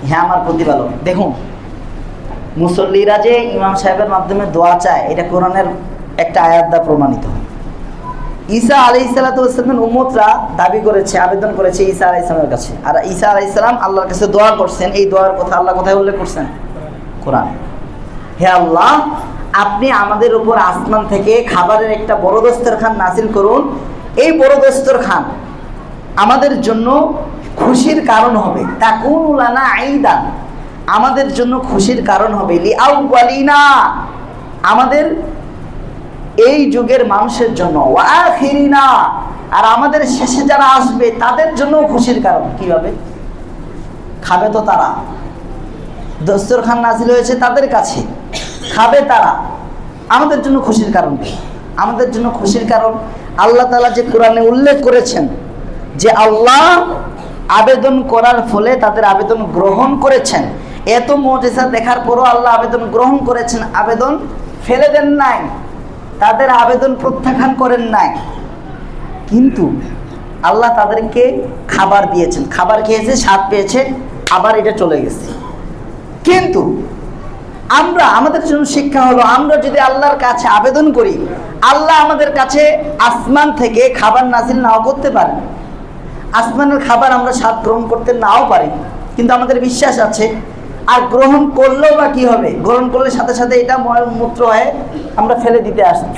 হে আমার প্রতিপালক। দেখুন মুসল্লিরা যে ইমাম সাহেবের মাধ্যমে দোয়া চায়, এটা কোরআনের একটা আয়াত দ্বারা প্রমাণিত হয়। ঈসা আলাইহিস সালাতু ওয়াস সালামের উম্মতরা দাবি করেছে, আবেদন করেছে ঈসা আলাইহিস সালামের কাছে, আর ঈসা আলাইহিস সালাম আল্লাহর কাছে দোয়া করছেন। এই দোয়ার কথা আল্লাহ কোথায় উল্লেখ করছেন? কোরআন। হে আল্লাহ, আপনি আমাদের উপর আসমান থেকে খাবারের একটা বড় দস্তরখান নাযিল করুন। এই বড় দস্তরখান আমাদের জন্য খুশির কারণ হবে, তাকুনু লানা ঈদান, আমাদের জন্য খুশির কারণ হবে, লিআউয়ালিনা, আমাদের এই যুগের মানুষের জন্য, ওয়া আখিরিনা, আর আমাদের শেষে যারা আসবে তাদের জন্য খুশির কারণ। কিভাবে খাবে? তো তারা, দস্তরখান নাযিল হয়েছে তাদের কাছে, খাবে তারা, আমাদের জন্য খুশির কারণ কি? আমাদের জন্য খুশির কারণ আল্লাহ তাআলা যে কোরআনে উল্লেখ করেছেন যে আল্লাহ আবেদন করার ফলে তাদের আবেদন গ্রহণ করেছেন। এত মুজিজা দেখার পরও আল্লাহ আবেদন গ্রহণ করেছেন, আবেদন ফেলে দেন নাই, তাদের আবেদন প্রত্যাখ্যান করেন নাই। কিন্তু আল্লাহ তাদেরকে খাবার দিয়েছেন, খাবার খেয়েছে, স্বাদ পেয়েছে, আবার এটা চলে গেছে। কিন্তু আমাদের জন্য শিক্ষা হলো, আমরা যদি আল্লাহর কাছে আবেদন করি, আল্লাহ আমাদের কাছে আসমান থেকে খাবার নাজিল নাও করতে পারেন। আসমানের খাবার আমরা স্বাদ গ্রহণ করতে নাও পারি, কিন্তু আমাদের বিশ্বাস আছে। আর গ্রহণ করলেও বা কি হবে? গ্রহণ করলে সাথে সাথে এটা মূত্র হয়ে আমরা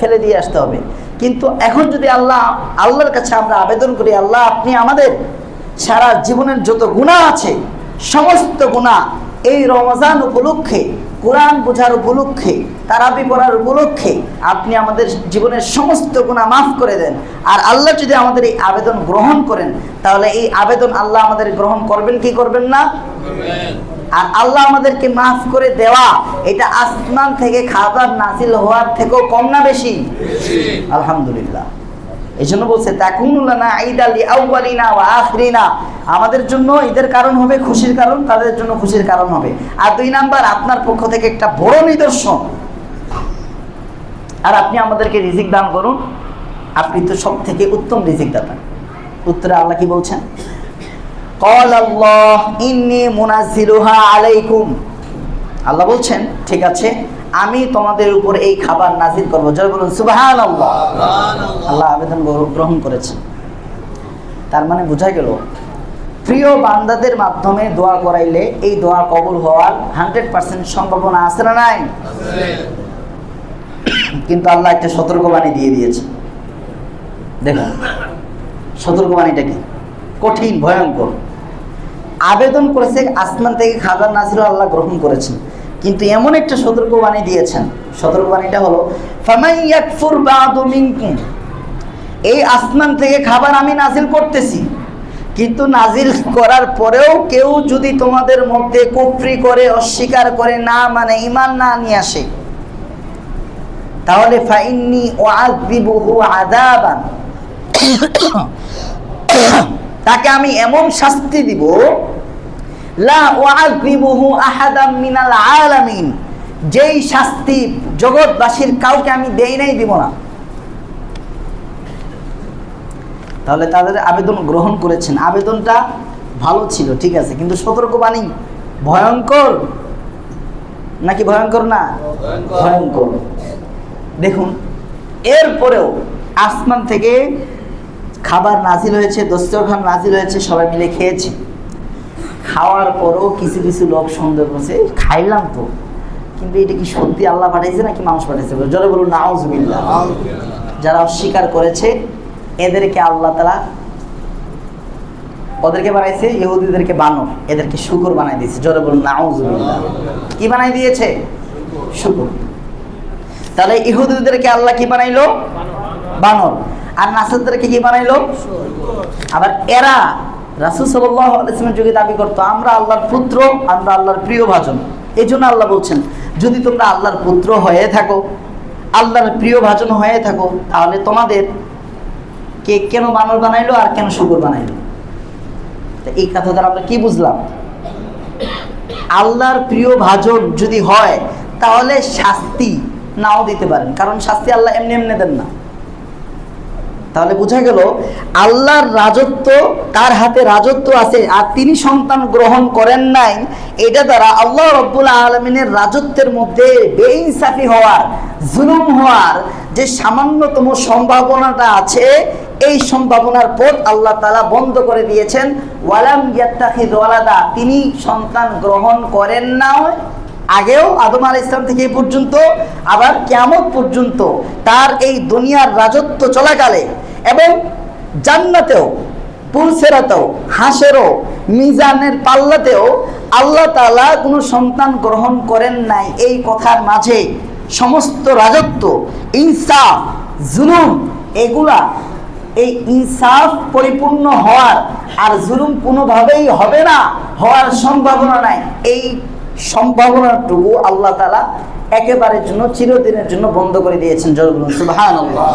ফেলে দিয়ে আসতে হবে। কিন্তু এখন যদি আল্লাহর কাছে আমরা আবেদন করি, আল্লাহ আপনি আমাদের সারা জীবনের যত গুনাহ আছে সমস্ত গুনাহ এই রমজান উপলক্ষে, কোরআন বোঝার উপলক্ষে, তারাবি পড়ার উপলক্ষে আপনি আমাদের জীবনের সমস্ত গুনাহ মাফ করে দেন। আর আল্লাহ যদি আমাদের এই আবেদন গ্রহণ করেন, তাহলে এই আবেদন আল্লাহ আমাদের গ্রহণ করবেন কি করবেন না? আর আল্লাহ আমাদেরকে মাফ করে দেওয়া, এটা আসমান থেকে খাবার নাজিল হওয়ার থেকেও কম না বেশি? আলহামদুলিল্লাহ। এই জন্য বলছে তাকুনুলানা ঈদাল লিআউয়ালিনা ওয়া আখিরিনা, আমাদের জন্য ঈদের কারণ হবে, খুশির কারণ, তাদের জন্য খুশির কারণ হবে। আর 2 নাম্বার, আপনার পক্ষ থেকে একটা বড় নিদর্শন, আর আপনি আমাদেরকে রিজিক দান করুন, আপনি তো সব থেকে উত্তম রিজিক দাতা। উত্তরে আল্লাহ কি বলছেন? ক্বাল আল্লাহ ইন্নী মুনাজ্জিলুহা আলাইকুম, আল্লাহ বলছেন ঠিক আছে, আমি তোমাদের উপর এই খাবার নাজিল করবো। জয় বলুন সুবহানাল্লাহ। আল্লাহ আবেদন গ্রহণ করেছেন। তার মানে বোঝা গেল, প্রিয় বান্দাদের মাধ্যমে দোয়া করাইলে এই দোয়া কবুল হওয়ার 100% সম্ভাবনা আছে না নাই? কিন্তু আল্লাহ একটা সতর্কবাণী দিয়ে দিয়েছে। দেখুন সতর্কবাণীটা কি, কঠিন, ভয়ঙ্কর। আবেদন করেছে, আসমান থেকে খাবার নাজিল আল্লাহ গ্রহণ করেছেন, কিন্তু এমন একটা সতর্কবাণী দিয়েছেন। সতর্কবাণীটা হলো ফামান ইয়াকফুর বা'দু মিনকুম, এই আসমান থেকে খাবার আমি নাজিল করতেছি, কিন্তু নাজিল করার পরেও কেউ যদি তোমাদের মধ্যে কুফরি করে, অস্বীকার করে, না মানে ঈমান না নিয়ে আসে, তাহলে ফাইন্নী উআযিবুহু আযাবান, তাকে আমি এমন শাস্তি দিব, লা উআযিবুহু আহাদাম মিনাল আলামিন, যেই শাস্তি জগৎবাসীর কাউকে আমি দেই নাই, দিব না। তাহলে তাদের আবেদন গ্রহণ করেছেন, আবেদনটা ভালো ছিল, ঠিক আছে, কিন্তু সতর্কবাণী ভয়ঙ্কর নাকি ভয়ঙ্কর না? ভয়ঙ্কর। দেখুন এরপরেও আসমান থেকে খাবার নাজিল হয়েছে, দস্তরখান নাজিল হয়েছে, সবাই মিলে খেয়েছে। খাওয়ার পরও কিছু কিছু লোক সন্দেহ করছে, খাইলাম তো, কিন্তু এটা কি সত্যি আল্লাহ পাঠাইছে নাকি মানুষ পাঠাইছে? জোরে বলুন নাউজুবিল্লাহ। যারা অস্বীকার করেছে এদেরকে আল্লাহ তাআলা ওদেরকে বানাইছে, ইহুদিদেরকে বানর, এদেরকে শুকর বানাই দিয়েছে। জোরে বলুন নাউজুবিল্লাহ। কি বানাই দিয়েছে? শুকর। তাহলে ইহুদিদেরকে আল্লাহ কি বানাইলো? বানর। আর নাসারদেরকে কি বানাইলো? আবার এরা রাসূল সাল্লাল্লাহু আলাইহি ওয়াসাল্লামের যুগে দাবি করতো আমরা আল্লাহর পুত্র, আমরা আল্লাহর প্রিয় ভাজন। এই জন্য আল্লাহ বলছেন যদি তোমরা আল্লাহর পুত্র হয়ে থাকো, আল্লাহর প্রিয় ভাজন হয়ে থাকো, তাহলে তোমাদের কে কেন বানর বানাইলো আর কেন শুকর বানাইলো? এই কথা দ্বারা আমরা কি বুঝলাম? আল্লাহর প্রিয় ভাজন যদি হয় তাহলে শাস্তি নাও দিতে পারেন, কারণ শাস্তি আল্লাহ এমনি এমনি দেন না। তাহলে বোঝা গেল আল্লাহর রাজত্ব, তার হাতে রাজত্ব আছে, আর তিনি সন্তান গ্রহণ করেন নাই, এটা দ্বারা আল্লাহ রাব্বুল আলামিনের রাজত্বের মধ্যে বেইনসাফি হওয়ার, জুলুম হওয়ার যে সামান্যতম সম্ভাবনাটা আছে, এই সম্ভাবনার পথ আল্লাহ তাআলা বন্ধ করে দিয়েছেন। ওয়ালাম ইয়াত্তাখিয ওয়ালাদা, তিনি সন্তান গ্রহণ করেন না আগেও, আদম আলাইহিস সালাম থেকে এই পর্যন্ত, আবার কিয়ামত পর্যন্ত তার এই দুনিয়ার রাজত্ব চলাকালে, এবং জান্নাতেও, পুলসেরাতেও, হাসেরও, মিজানের পাল্লাতেও আল্লাহ তাআলা কোনো সন্তান গ্রহণ করেন নাই। এই কথার মাঝে সমস্ত রাজত্ব, ইনসাফ, জুলুম, এগুলা, এই ইনসাফ পরিপূর্ণ হওয়ার আর জুলুম কোনোভাবেই হবে না, হওয়ার সম্ভাবনা নাই, এই সম্ভাবনাটুকু আল্লাহ তাআলা একেবারের জন্য, চিরদিনের জন্য বন্ধ করে দিয়েছেন। জয় বলুন সুবহানাল্লাহ।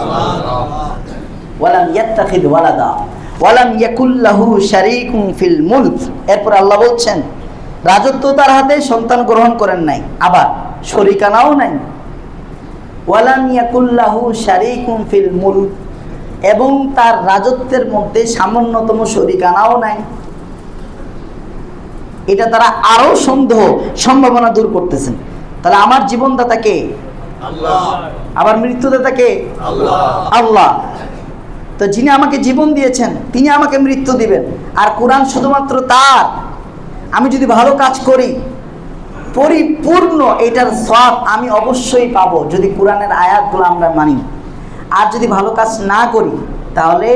ওয়ালাম ইয়াত্তাখিদ ওয়ালাদা ওয়ালাম ইয়াকুল লাহু শারীকুন ফিল মুলক। এরপর আল্লাহ বলছেন রাজত্ব তার হাতে, সন্তান গ্রহণ করেন নাই, আবার শরীকানাও নাই। ওয়ালাম ইয়াকুল লাহু শারীকুন ফিল মুলক, এবং তার রাজত্বের মধ্যে সামান্যতম শরীকানাও নাই। এটা তারা আরো সন্দেহ, সম্ভাবনা দূর করতেছেন। তাহলে আমার জীবনদাতা কে? আল্লাহ। আবার মৃত্যুদাতা কে? আল্লাহ। আল্লাহ। তো যিনি আমাকে জীবন দিয়েছেন তিনি আমাকে মৃত্যু দিবেন। আর কোরআন শুধুমাত্র তার। আমি যদি ভালো কাজ করি পরিপূর্ণ এটার সওয়াব আমি অবশ্যই পাবো যদি কোরআনের আয়াতগুলো আমরা মানি। আর যদি ভালো কাজ না করি তাহলে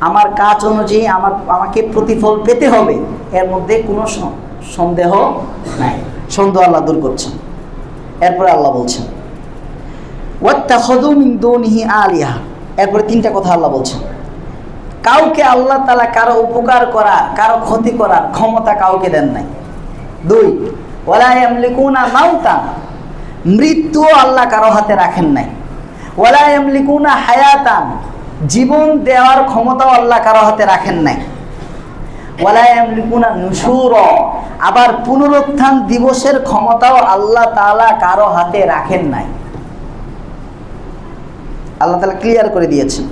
আমার কাজ অনুযায়ী আমাকে প্রতিফল পেতে হবে, এর মধ্যে কোনো সন্দেহ নাই। সন্দেহ আল্লাহ দূর করছেন। এরপরে আল্লাহ বলছেন ওয়াত্তাখাযু মিন দুনিহি আলিহা। এরপরে তিনটা কথা আল্লাহ বলছেন। কাউকে আল্লাহ তাআলা কারো উপকার করা কারো ক্ষতি করার ক্ষমতা কাউকে দেন নাই। 2, ওয়ালা ইয়ামলিকুনা মাউতান, মৃত্যু আল্লাহ কারো হাতে রাখেন নাই। ওয়ালা ইয়ামলিকুনা হায়াতান, জীবন দেওয়ার ক্ষমতাও আল্লাহ কারো হাতে রাখেন নাই। ওয়ালা ইয়ামলিকুনা নুশুরা, আবার পুনরুত্থান দিবসের ক্ষমতাও আল্লাহ তাআলা কারো হাতে রাখেন নাই। আল্লাহ তাআলা ক্লিয়ার করে দিয়েছেন।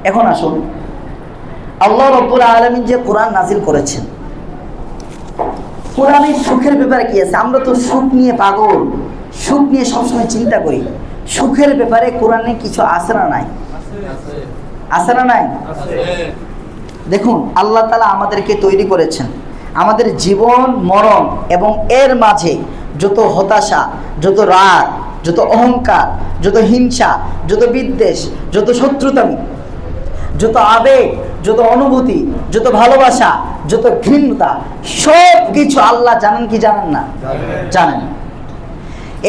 এখন আসুন আল্লাহ রাব্বুল আলামিন যে কোরআন নাজিল করেছেন, কোরআনের সুখের ব্যাপারে কি আছে? আমরা তো সুখ নিয়ে পাগল, সুখ নিয়ে সবসময় চিন্তা করি। সুখের ব্যাপারে কোরআনে কিছু আছে না নাই? আছে না নাই? দেখুন আল্লাহ তাআলা আমাদেরকে তৈরি করেছেন, আমাদের জীবন মরণ এবং এর মাঝে যত হতাশা, যত রাগ, যত অহংকার, যত হিংসা, যত বিদ্বেষ, যত শত্রুতামি, যত আবেগ, যত অনুভূতি, যত ভালোবাসা, যত ঘৃণতা, সব কিছু আল্লাহ জানেন কি জানেন না? জানেন।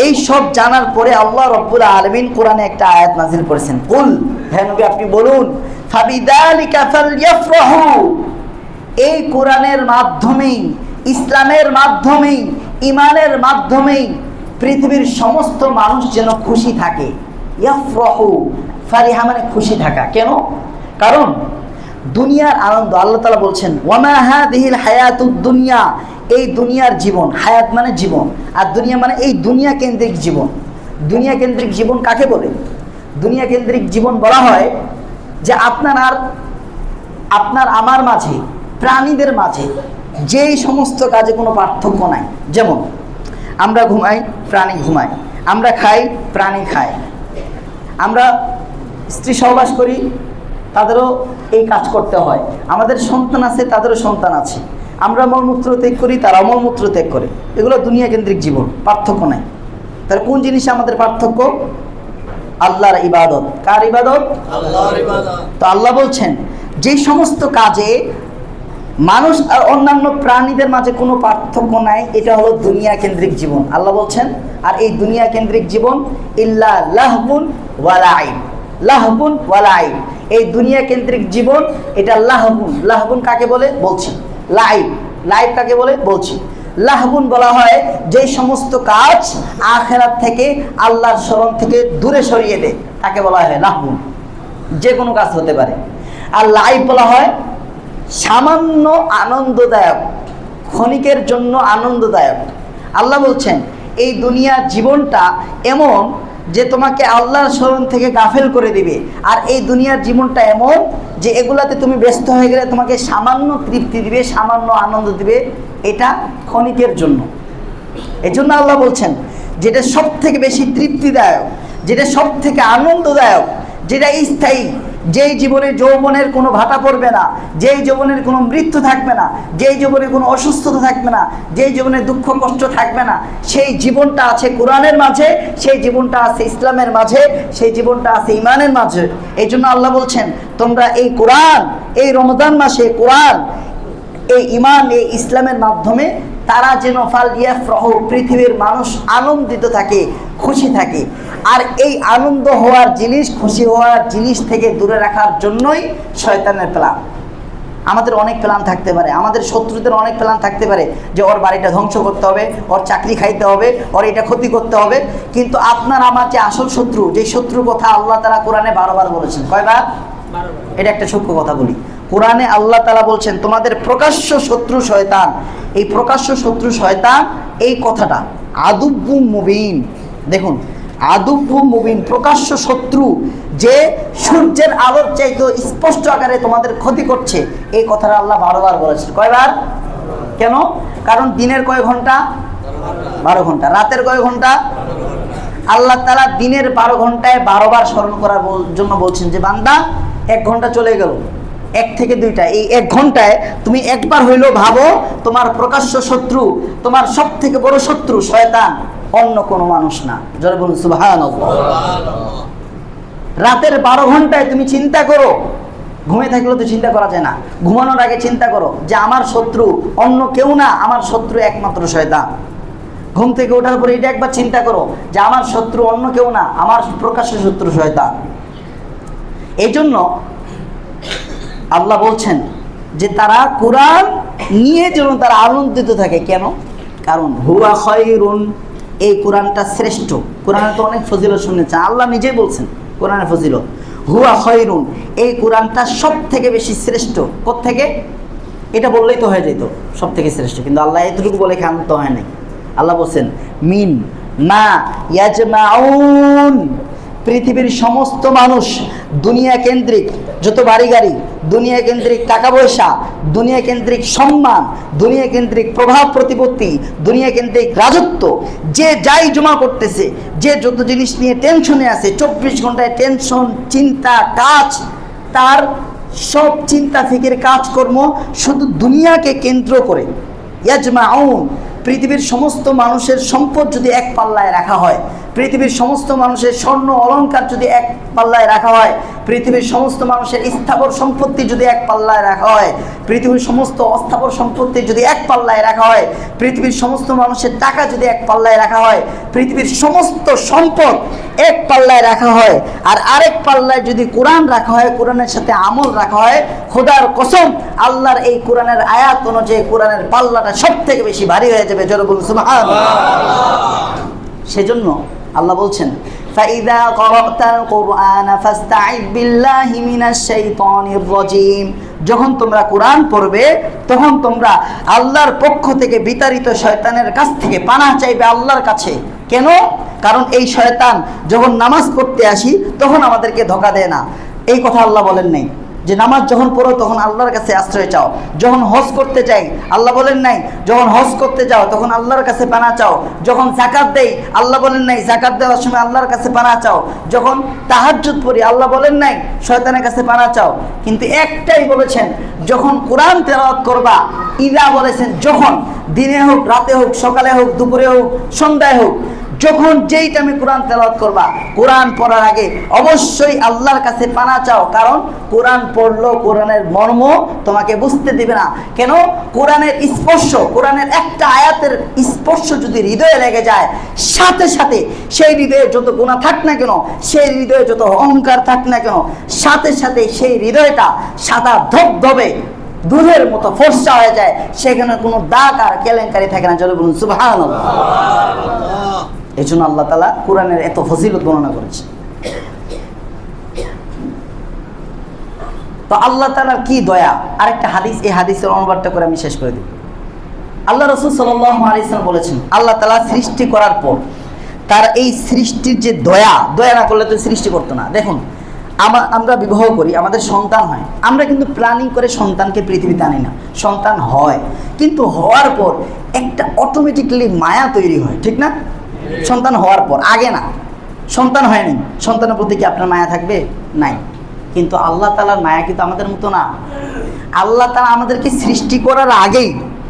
এই সব জানার পরে আল্লাহ রাব্বুল আলামিন কোরআনে একটা আয়াত নাজিল করেছেন। কুল, হে নবী আপনি বলুন, ফাবিযালিকা ফালইফরাহু, এই কোরআনের মাধ্যমেই, ইসলামের মাধ্যমেই, ঈমানের মাধ্যমেই পৃথিবীর সমস্ত মানুষ যেন খুশি থাকে। ইয়াফরাহু, ফারিহা মানে খুশি থাকা। কেন? কারণ দুনিয়ার আনন্দ, আল্লাহ তাআলা বলছেন ওয়ামা হাদিহিল হায়াতুদ দুনিয়া, এই দুনিয়ার জীবন, হায়াত মানে জীবন, আর দুনিয়া মানে এই দুনিয়া কেন্দ্রিক জীবন। দুনিয়া কেন্দ্রিক জীবন কাকে বলে? দুনিয়া কেন্দ্রিক জীবন বলা হয় যে আপনার আমার মাঝে, প্রাণীদের মাঝে যেই সমস্ত কাজে কোনো পার্থক্য নাই। যেমন আমরা ঘুমাই, প্রাণী ঘুমায়, আমরা খাই, প্রাণী খায়, আমরা স্ত্রী সহবাস করি, তাদেরও এই কাজ করতে হয়, আমাদের সন্তান আছে, তাদেরও সন্তান আছে, আমরা মলমূত্র ত্যাগ করি, তারা মলমূত্র ত্যাগ করে। এগুলো দুনিয়া কেন্দ্রিক জীবন, পার্থক্য নাই। তার কোন জিনিসে আমাদের পার্থক্য? আল্লাহর ইবাদত। কার ইবাদত? আল্লাহর ইবাদত। তো আল্লাহ বলছেন যে সমস্ত কাজে মানুষ আর অন্যান্য প্রাণীদের মাঝে কোনো পার্থক্য নাই, এটা হলো দুনিয়া কেন্দ্রিক জীবন। আল্লাহ বলছেন আর এই দুনিয়া কেন্দ্রিক জীবন ইল্লা লাহবুন ওয়া লাইব, লাহবুন ওয়া লাইব, এই দুনিয়া কেন্দ্রিক জীবন এটা লাহবুন। লাহবুন কাকে বলে? বলছি। লাইব, লাইব কাকে বলে? বলছি। লাহবুন বলা হয় যে সমস্ত কাজ আখিরাত থেকে, আল্লাহর স্মরণ থেকে দূরে সরিয়ে দেয়, তাকে বলা হয় লাহবুন। যে কোনো কাজ হতে পারে। আর লাইব বলা হয় সামান্য আনন্দদায়ক, ক্ষণিকের জন্য আনন্দদায়ক। আল্লাহ বলছেন এই দুনিয়ার জীবনটা এমন যে তোমাকে আল্লাহর স্মরণ থেকে গাফেল করে দিবে, আর এই দুনিয়ার জীবনটা এমন যে এগুলাতে তুমি ব্যস্ত হয়ে গেলে তোমাকে সামান্য তৃপ্তি দিবে, সামান্য আনন্দ দিবে, এটা ক্ষণিকের জন্য। এই জন্য আল্লাহ বলছেন যেটা সব থেকে বেশি তৃপ্তিদায়ক, যেটা সব থেকে আনন্দদায়ক, যেটা স্থায়ী, যেই জীবনে যৌবনের কোনো ভাটা পড়বে না, যেই জীবনের কোনো মৃত্যু থাকবে না, যেই জীবনে কোনো অসুস্থতা থাকবে না, যেই জীবনে দুঃখ কষ্ট থাকবে না, সেই জীবনটা আছে কোরআনের মাঝে, সেই জীবনটা আছে ইসলামের মাঝে, সেই জীবনটা আছে ঈমানের মাঝে। এই জন্য আল্লাহ বলছেন তোমরা এই কোরআন, এই রমজান মাসে কোরআন, এই ঈমান, এই ইসলামের মাধ্যমে তারা যেন ফালইফরাহু, পৃথিবীর মানুষ আনন্দিত থাকে, খুশি থাকে। আর এই আনন্দ হওয়ার জিনিস, খুশি হওয়ার জিনিস থেকে দূরে রাখার জন্যই শয়তানের প্ল্যান। আমাদের অনেক প্ল্যান থাকতে পারে, আমাদের শত্রুদের অনেক প্ল্যান থাকতে পারে যে ওর বাড়িটা ধ্বংস করতে হবে, ওর চাকরি খাইতে হবে, ওর এটা ক্ষতি করতে হবে। কিন্তু আপনার আমার যে আসল শত্রু, যে শত্রুর কথা আল্লাহ তাআলা কোরআনে 12 বার বলেছেন। কয়বার? 12 বার। এটা একটা সূক্ষ্ম কথা বলি। কোরআনে আল্লাহ তাআলা বলছেন তোমাদের প্রকাশ্য শত্রু শয়তান। এই প্রকাশ্য শত্রু শয়তান, এই কথাটা আদুব্বুম মুবিন। দেখুন, আদুব্বুম মুবিন, প্রকাশ্য শত্রু, যে সূর্যের আলোর চাইতে স্পষ্ট আকারে তোমাদের ক্ষতি করছে, এই কথাটা আল্লাহ 12 বার বলেছেন। কয়বার? কেন? কারণ দিনের কয় ঘন্টা? 12 ঘন্টা। রাতের কয় ঘন্টা? আল্লাহ তাআলা দিনের 12 ঘন্টায় 12 বার স্মরণ করার জন্য বলছেন যে বান্দা 1 ঘন্টা চলে গেল, 1 থেকে 2টা, এই 1 ঘন্টায় তুমি একবার হইলেও ভাবো তোমার প্রকাশ্য শত্রু, তোমার সব থেকে বড় শত্রু শয়তান অন্য কোনো মানুষ না। জোরে বলুন সুবহানাল্লাহ। রাতের 12 ঘন্টায় তুমি চিন্তা করো, ঘুমিয়ে থাকলে তো চিন্তা করা যায় না, ঘুমানোর আগে চিন্তা করো যে আমার শত্রু অন্য কেউ না, আমার শত্রু একমাত্র শয়তান। ঘুম থেকে ওঠার পরে এটা একবার চিন্তা করো যে আমার শত্রু অন্য কেউ না, আমার প্রকাশ্য শত্রু শয়তান। এই জন্য আল্লাহ বলছেন যে তারা কোরআন নিয়ে যেন তারা আনন্দিত থাকে। কেন? কারণ হুয়া খায়রুন, এই কোরআনটা শ্রেষ্ঠ। কোরআনে তো অনেক ফজিলত শুনেছেন, আল্লাহ নিজেই বলছেন কোরআনের ফজিলত হুয়া খায়রুন, এই কোরআনটা সব থেকে বেশি শ্রেষ্ঠ। কোত্থেকে? এটা বললেই তো হয়ে যেত সব থেকে শ্রেষ্ঠ, কিন্তু আল্লাহ এতটুকু বলে ক্ষান্ত হয় নাই। আল্লাহ বলছেন মিন মা ইয়াজমাউন, পৃথিবীর সমস্ত মানুষ, দুনিয়া কেন্দ্রিক যত বাড়ি গাড়ি, দুনিয়া কেন্দ্রিক টাকা পয়সা, দুনিয়া কেন্দ্রিক সম্মান, দুনিয়া কেন্দ্রিক প্রভাব প্রতিপত্তি, দুনিয়া কেন্দ্রিক রাজত্ব, যে যাই জমা করতেছে, যে যত জিনিস নিয়ে টেনশনে আছে, 24 ঘন্টায় টেনশন, চিন্তা, কাজ, তার সব চিন্তা ফিকির কাজকর্ম শুধু দুনিয়াকে কেন্দ্র করে। ইয়াজমাউন, পৃথিবীর সমস্ত মানুষের সম্পদ যদি এক পাল্লায় রাখা হয়, পৃথিবীর সমস্ত মানুষের স্বর্ণ অলংকার যদি এক পাল্লায় রাখা হয়, পৃথিবীর সমস্ত মানুষের স্থাবর সম্পত্তি যদি এক পাল্লায় রাখা হয়, পৃথিবীর সমস্ত অস্থাবর সম্পত্তি যদি এক পাল্লায় রাখা হয়, পৃথিবীর সমস্ত মানুষের টাকা যদি এক পাল্লায় রাখা হয়, পৃথিবীর সমস্ত সম্পদ এক পাল্লায় রাখা হয়, আর আরেক পাল্লায় যদি কোরআন রাখা হয়, কোরআনের সাথে আমল রাখা হয়, খোদার কসম আল্লাহর এই কোরআনের আয়াত অনুযায়ী কোরআনের পাল্লাটা সব থেকে বেশি ভারী হয়ে যাবে। জোরে বলুন সুবহানাল্লাহ। সেজন্য আল্লাহ বলছেন ফাইদা ক্বারাতাল কুরআনা ফাসতাইদ বিল্লাহি মিনাশ শাইতানির রাজীম, যখন তোমরা কোরআন পড়বে তখন তোমরা আল্লাহর পক্ষ থেকে বিতাড়িত শয়তানের কাছ থেকে পানাহ চাইবে আল্লাহর কাছে। কেন? কারণ এই শয়তান যখন নামাজ পড়তে আসি তখন আমাদেরকে ধোঁকা দেয় না। এই কথা আল্লাহ বলেন নাই যে নামাজ যখন পড়ো তখন আল্লাহর কাছে আশ্রয় চাও। যখন হজ করতে যাই আল্লাহ বলেন নাই যখন হজ করতে যাও তখন আল্লাহর কাছে পানাহ চাও। যখন যাকাত দেই আল্লাহ বলেন নাই যাকাত দেওয়ার সময় আল্লাহর কাছে পানাহ চাও। যখন তাহাজ্জুদ পড়ি আল্লাহ বলেন নাই শয়তানের কাছে পানাহ চাও। কিন্তু একটাই বলেছেন, যখন কোরআন তেলাওয়াত করবা, ইদা বলেছেন যখন, দিনে হোক, রাতে হোক, সকালে হোক, দুপুরে হোক, সন্ধ্যায় হোক, যখন যেই টাইমে কোরআন তেলাওয়াত করবা, কোরআন পড়ার আগে অবশ্যই আল্লাহর কাছে পানাহ চাও। কারণ কোরআন পড়লো কোরআনের মর্ম তোমাকে বুঝতে দিবে না। কেন? কোরআনের স্পর্শ, কোরআনের একটা আয়াতের স্পর্শ যদি হৃদয়ে লেগে যায়, সাথে সাথে সেই হৃদয়ে যত গুনাহ থাক না কেন, সেই হৃদয়ে যত অহংকার থাক না কেন, সাথে সাথে সেই হৃদয়টা সাদা ধবধবে দুধের মতো ফর্সা হয়ে যায়, সেখানে কোনো দাগ আর কেলেঙ্কারি থাকে না। জোরে বলুন সুবহানাল্লাহ। এই জন্য আল্লাহ তাআলা কোরআনের এত ফজিলত বর্ণনা করেছে। তো আল্লাহ তাআলার কি দয়া। আরেকটা হাদিস, এই হাদিসের অনুবাদটা করে আমি শেষ করে দিই। আল্লাহ রাসূল সাল্লাল্লাহু আলাইহি ওয়াসাল্লাম বলেছেন, আল্লাহ তাআলা সৃষ্টি করার পর তার এই সৃষ্টির যে দয়া না করলে তো সৃষ্টি করতো না। দেখুন আমরা বিবাহ করি, আমাদের সন্তান হয়, আমরা কিন্তু প্ল্যানিং করে সন্তানকে পৃথিবীতে আনি না, সন্তান হয়, কিন্তু হওয়ার পর একটা অটোমেটিক্যালি মায়া তৈরি হয়, ঠিক না? সন্তান হওয়ার পর, আগে না। সন্তান হয়নি, সন্তানের প্রতি কি আপনার মায়া থাকবে? নাই। কিন্তু আল্লাহ তাআলার মায়া কিন্তু আমাদের মতো না। আল্লাহ তাআলা আমাদেরকে সৃষ্টি করার আগেই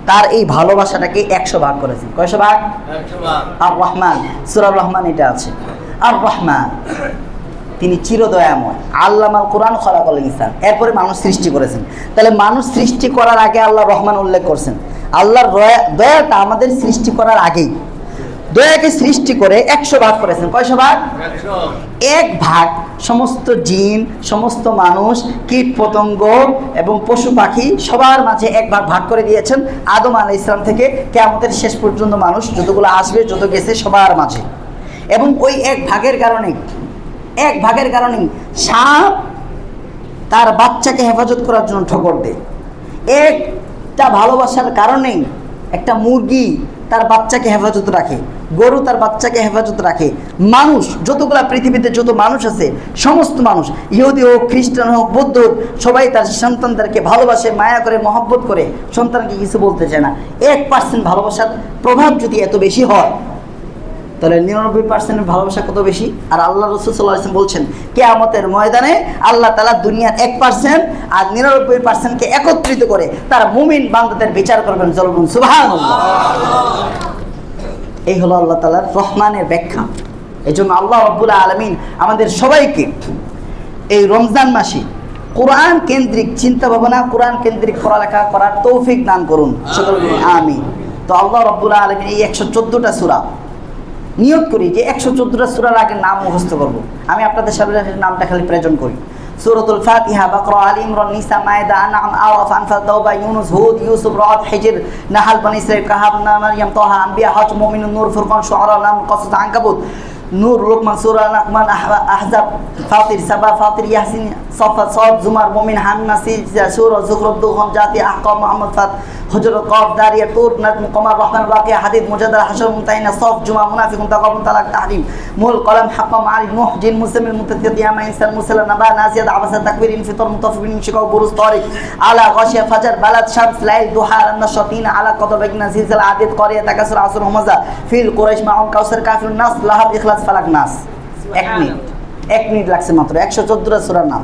তার এই ভালোবাসাটাকে 100 ভাগ করেছেন। কয়শো ভাগ? 100 ভাগ। আর রহমান, সূরা রহমান এটা আছে। আর রহমান, তিনি চিরদয়াময়। আল্লামাল কোরআন খলাকাল ইনসান, এরপরে মানুষ সৃষ্টি করেছেন। তাহলে মানুষ সৃষ্টি করার আগে আল্লাহ রহমান উল্লেখ করছেন। আল্লাহর দয়াটা আমাদের সৃষ্টি করার আগেই, দয়াকে সৃষ্টি করে 100 ভাগ করেছেন। কয়শো ভাগ? 100। 1 ভাগ সমস্ত জিন, সমস্ত মানুষ, কীট পতঙ্গ এবং পশু পাখি সবার মাঝে 1 ভাগ ভাগ করে দিয়েছেন। আদম আলাইহিস সালাম থেকে কিয়ামতের শেষ পর্যন্ত মানুষ যতগুলো আসবে, যত গেছে সবার মাঝে। এবং ওই 1 ভাগের কারণে সাপ তার বাচ্চাকে হেফাজত করার জন্য ঠোকর দেয়। একটা ভালোবাসার কারণেই একটা মুরগি তার বাচ্চাকে হেফাজত রাখে। গরু তার বাচ্চাকে হেফাজত রাখে, মানুষ যতগুলা পৃথিবীতে যত মানুষ আছে সমস্ত মানুষ, ইহুদি হোক, খ্রিস্টান হোক, বৌদ্ধ হোক, সবাই তার সন্তানদেরকে ভালোবাসে, মায়া করে, মহব্বত করে, সন্তানকে কিছু বলতে চায় না। 1% ভালোবাসার প্রভাব যদি এত বেশি হয়, তাহলে 99% ভালোবাসা কত বেশি। আর আল্লাহ রাসূল সাল্লাল্লাহু আলাইহি ওয়াসাল্লাম বলছেন কিয়ামতের ময়দানে আল্লাহ তাআলা দুনিয়ার 1% আর 99%কে একত্রিত করে তার মুমিন বান্দাদের বিচার করবেন। বলুন সুবহানাল্লাহ। এই হলো আল্লাহ তাআলার রহমানের ব্যাখ্যা। এই জন্য আল্লাহ রাব্বুল আলামিন আমাদের সবাইকে এই রমজান মাসে কোরআন কেন্দ্রিক চিন্তা ভাবনা, কোরআন কেন্দ্রিক পড়ালেখা করার তৌফিক দান করুন, সকলে বলুন আমিন। তো আল্লাহ রাব্বুল আলামিন এই 114টা সূরা নিয়োগ করি যে 114টা সূরার আগে নাম মুখস্থ করব। আমি আপনাদের সামনে নামটা খালি প্রেজেন্ট করি। সূরাতুল ফাতিহা, বাকরা, আলী ইমরান, নিসা, মায়েদা, আনআম, আরাফ, আনফাল, তাওবা, ইউনুস, হুদ, ইউসুফ, রাদ, হিজর, নাহল, বনী ইসরাঈল, কাহাব, মারইয়াম, তাহা, আম্বিয়া, হজ, মুমিনুন, নূর, ফুরকান, শুআরা, নাম, কসস, আনকাবুত, নূর, লুকমান, সূরা নাহমান, আহজাব, ফাতির, সাবা, ফাতির, ইয়াসিন, সাফাত, সাদ, জুমার, মুমিন, হামিম, সিজদা, সূরা যুখরুফ, দুখান, জাতি, আহকাম, মুহাম্মদ, ফাত, হুজুরাত, কাফ, দারিয়া, তুর, নাজম, কমার, রহমান, ওয়াকিয়া, হাদিদ, মুজাদালা, হাশর, মুনতাহিনা, সফ, জুমা, মুনাফিকুন, তাকাবুন, তালাক, তাহরিম, মুল, কলম, হাক্কা, মারিফ, নূহ, জিন, মুসলিম, মুতাতিয়া, ইয়ামা, ইনসান, মুরসালা, নাবা, নাসিয়াত, আবাসা, তাকবীর, ইনফিতর, মুতাফফিফিন, ইনশিকাক, বুরুজ, তারিক, আলা, গাশিয়া, ফাজর, বালাদ, শামস, লাইল, দুহা, আন-নাশাতিন, আলা, কদর, বাগনা, জিলজাল, আদিত, করিয়া, তাকাসুর, আসর, হুমাজা, ফিল, কুরাইশ, মাউন, কাউসার, কাফিরুন, নাস, লাহাব, ইখলাস, ফালাক, নাস। 1 মিনিট লাগছে মাত্র 114টা সূরার নাম।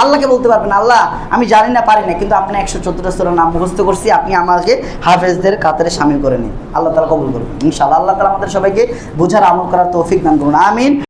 আল্লাহকে বলতে পারবেন আল্লাহ আমি জানি না, পারি না, কিন্তু আপনি 114টা সূরার নাম মুখস্থ করছি, আপনি আমাকে হাফেজদের কাতারে শামিল করে নিন। আল্লাহ তাআলা কবুল করুন ইনশাআল্লাহ। আল্লাহ তাআলা আমাদের সবাইকে বোঝার, আমল করার তৌফিক দান করুন, আমিন।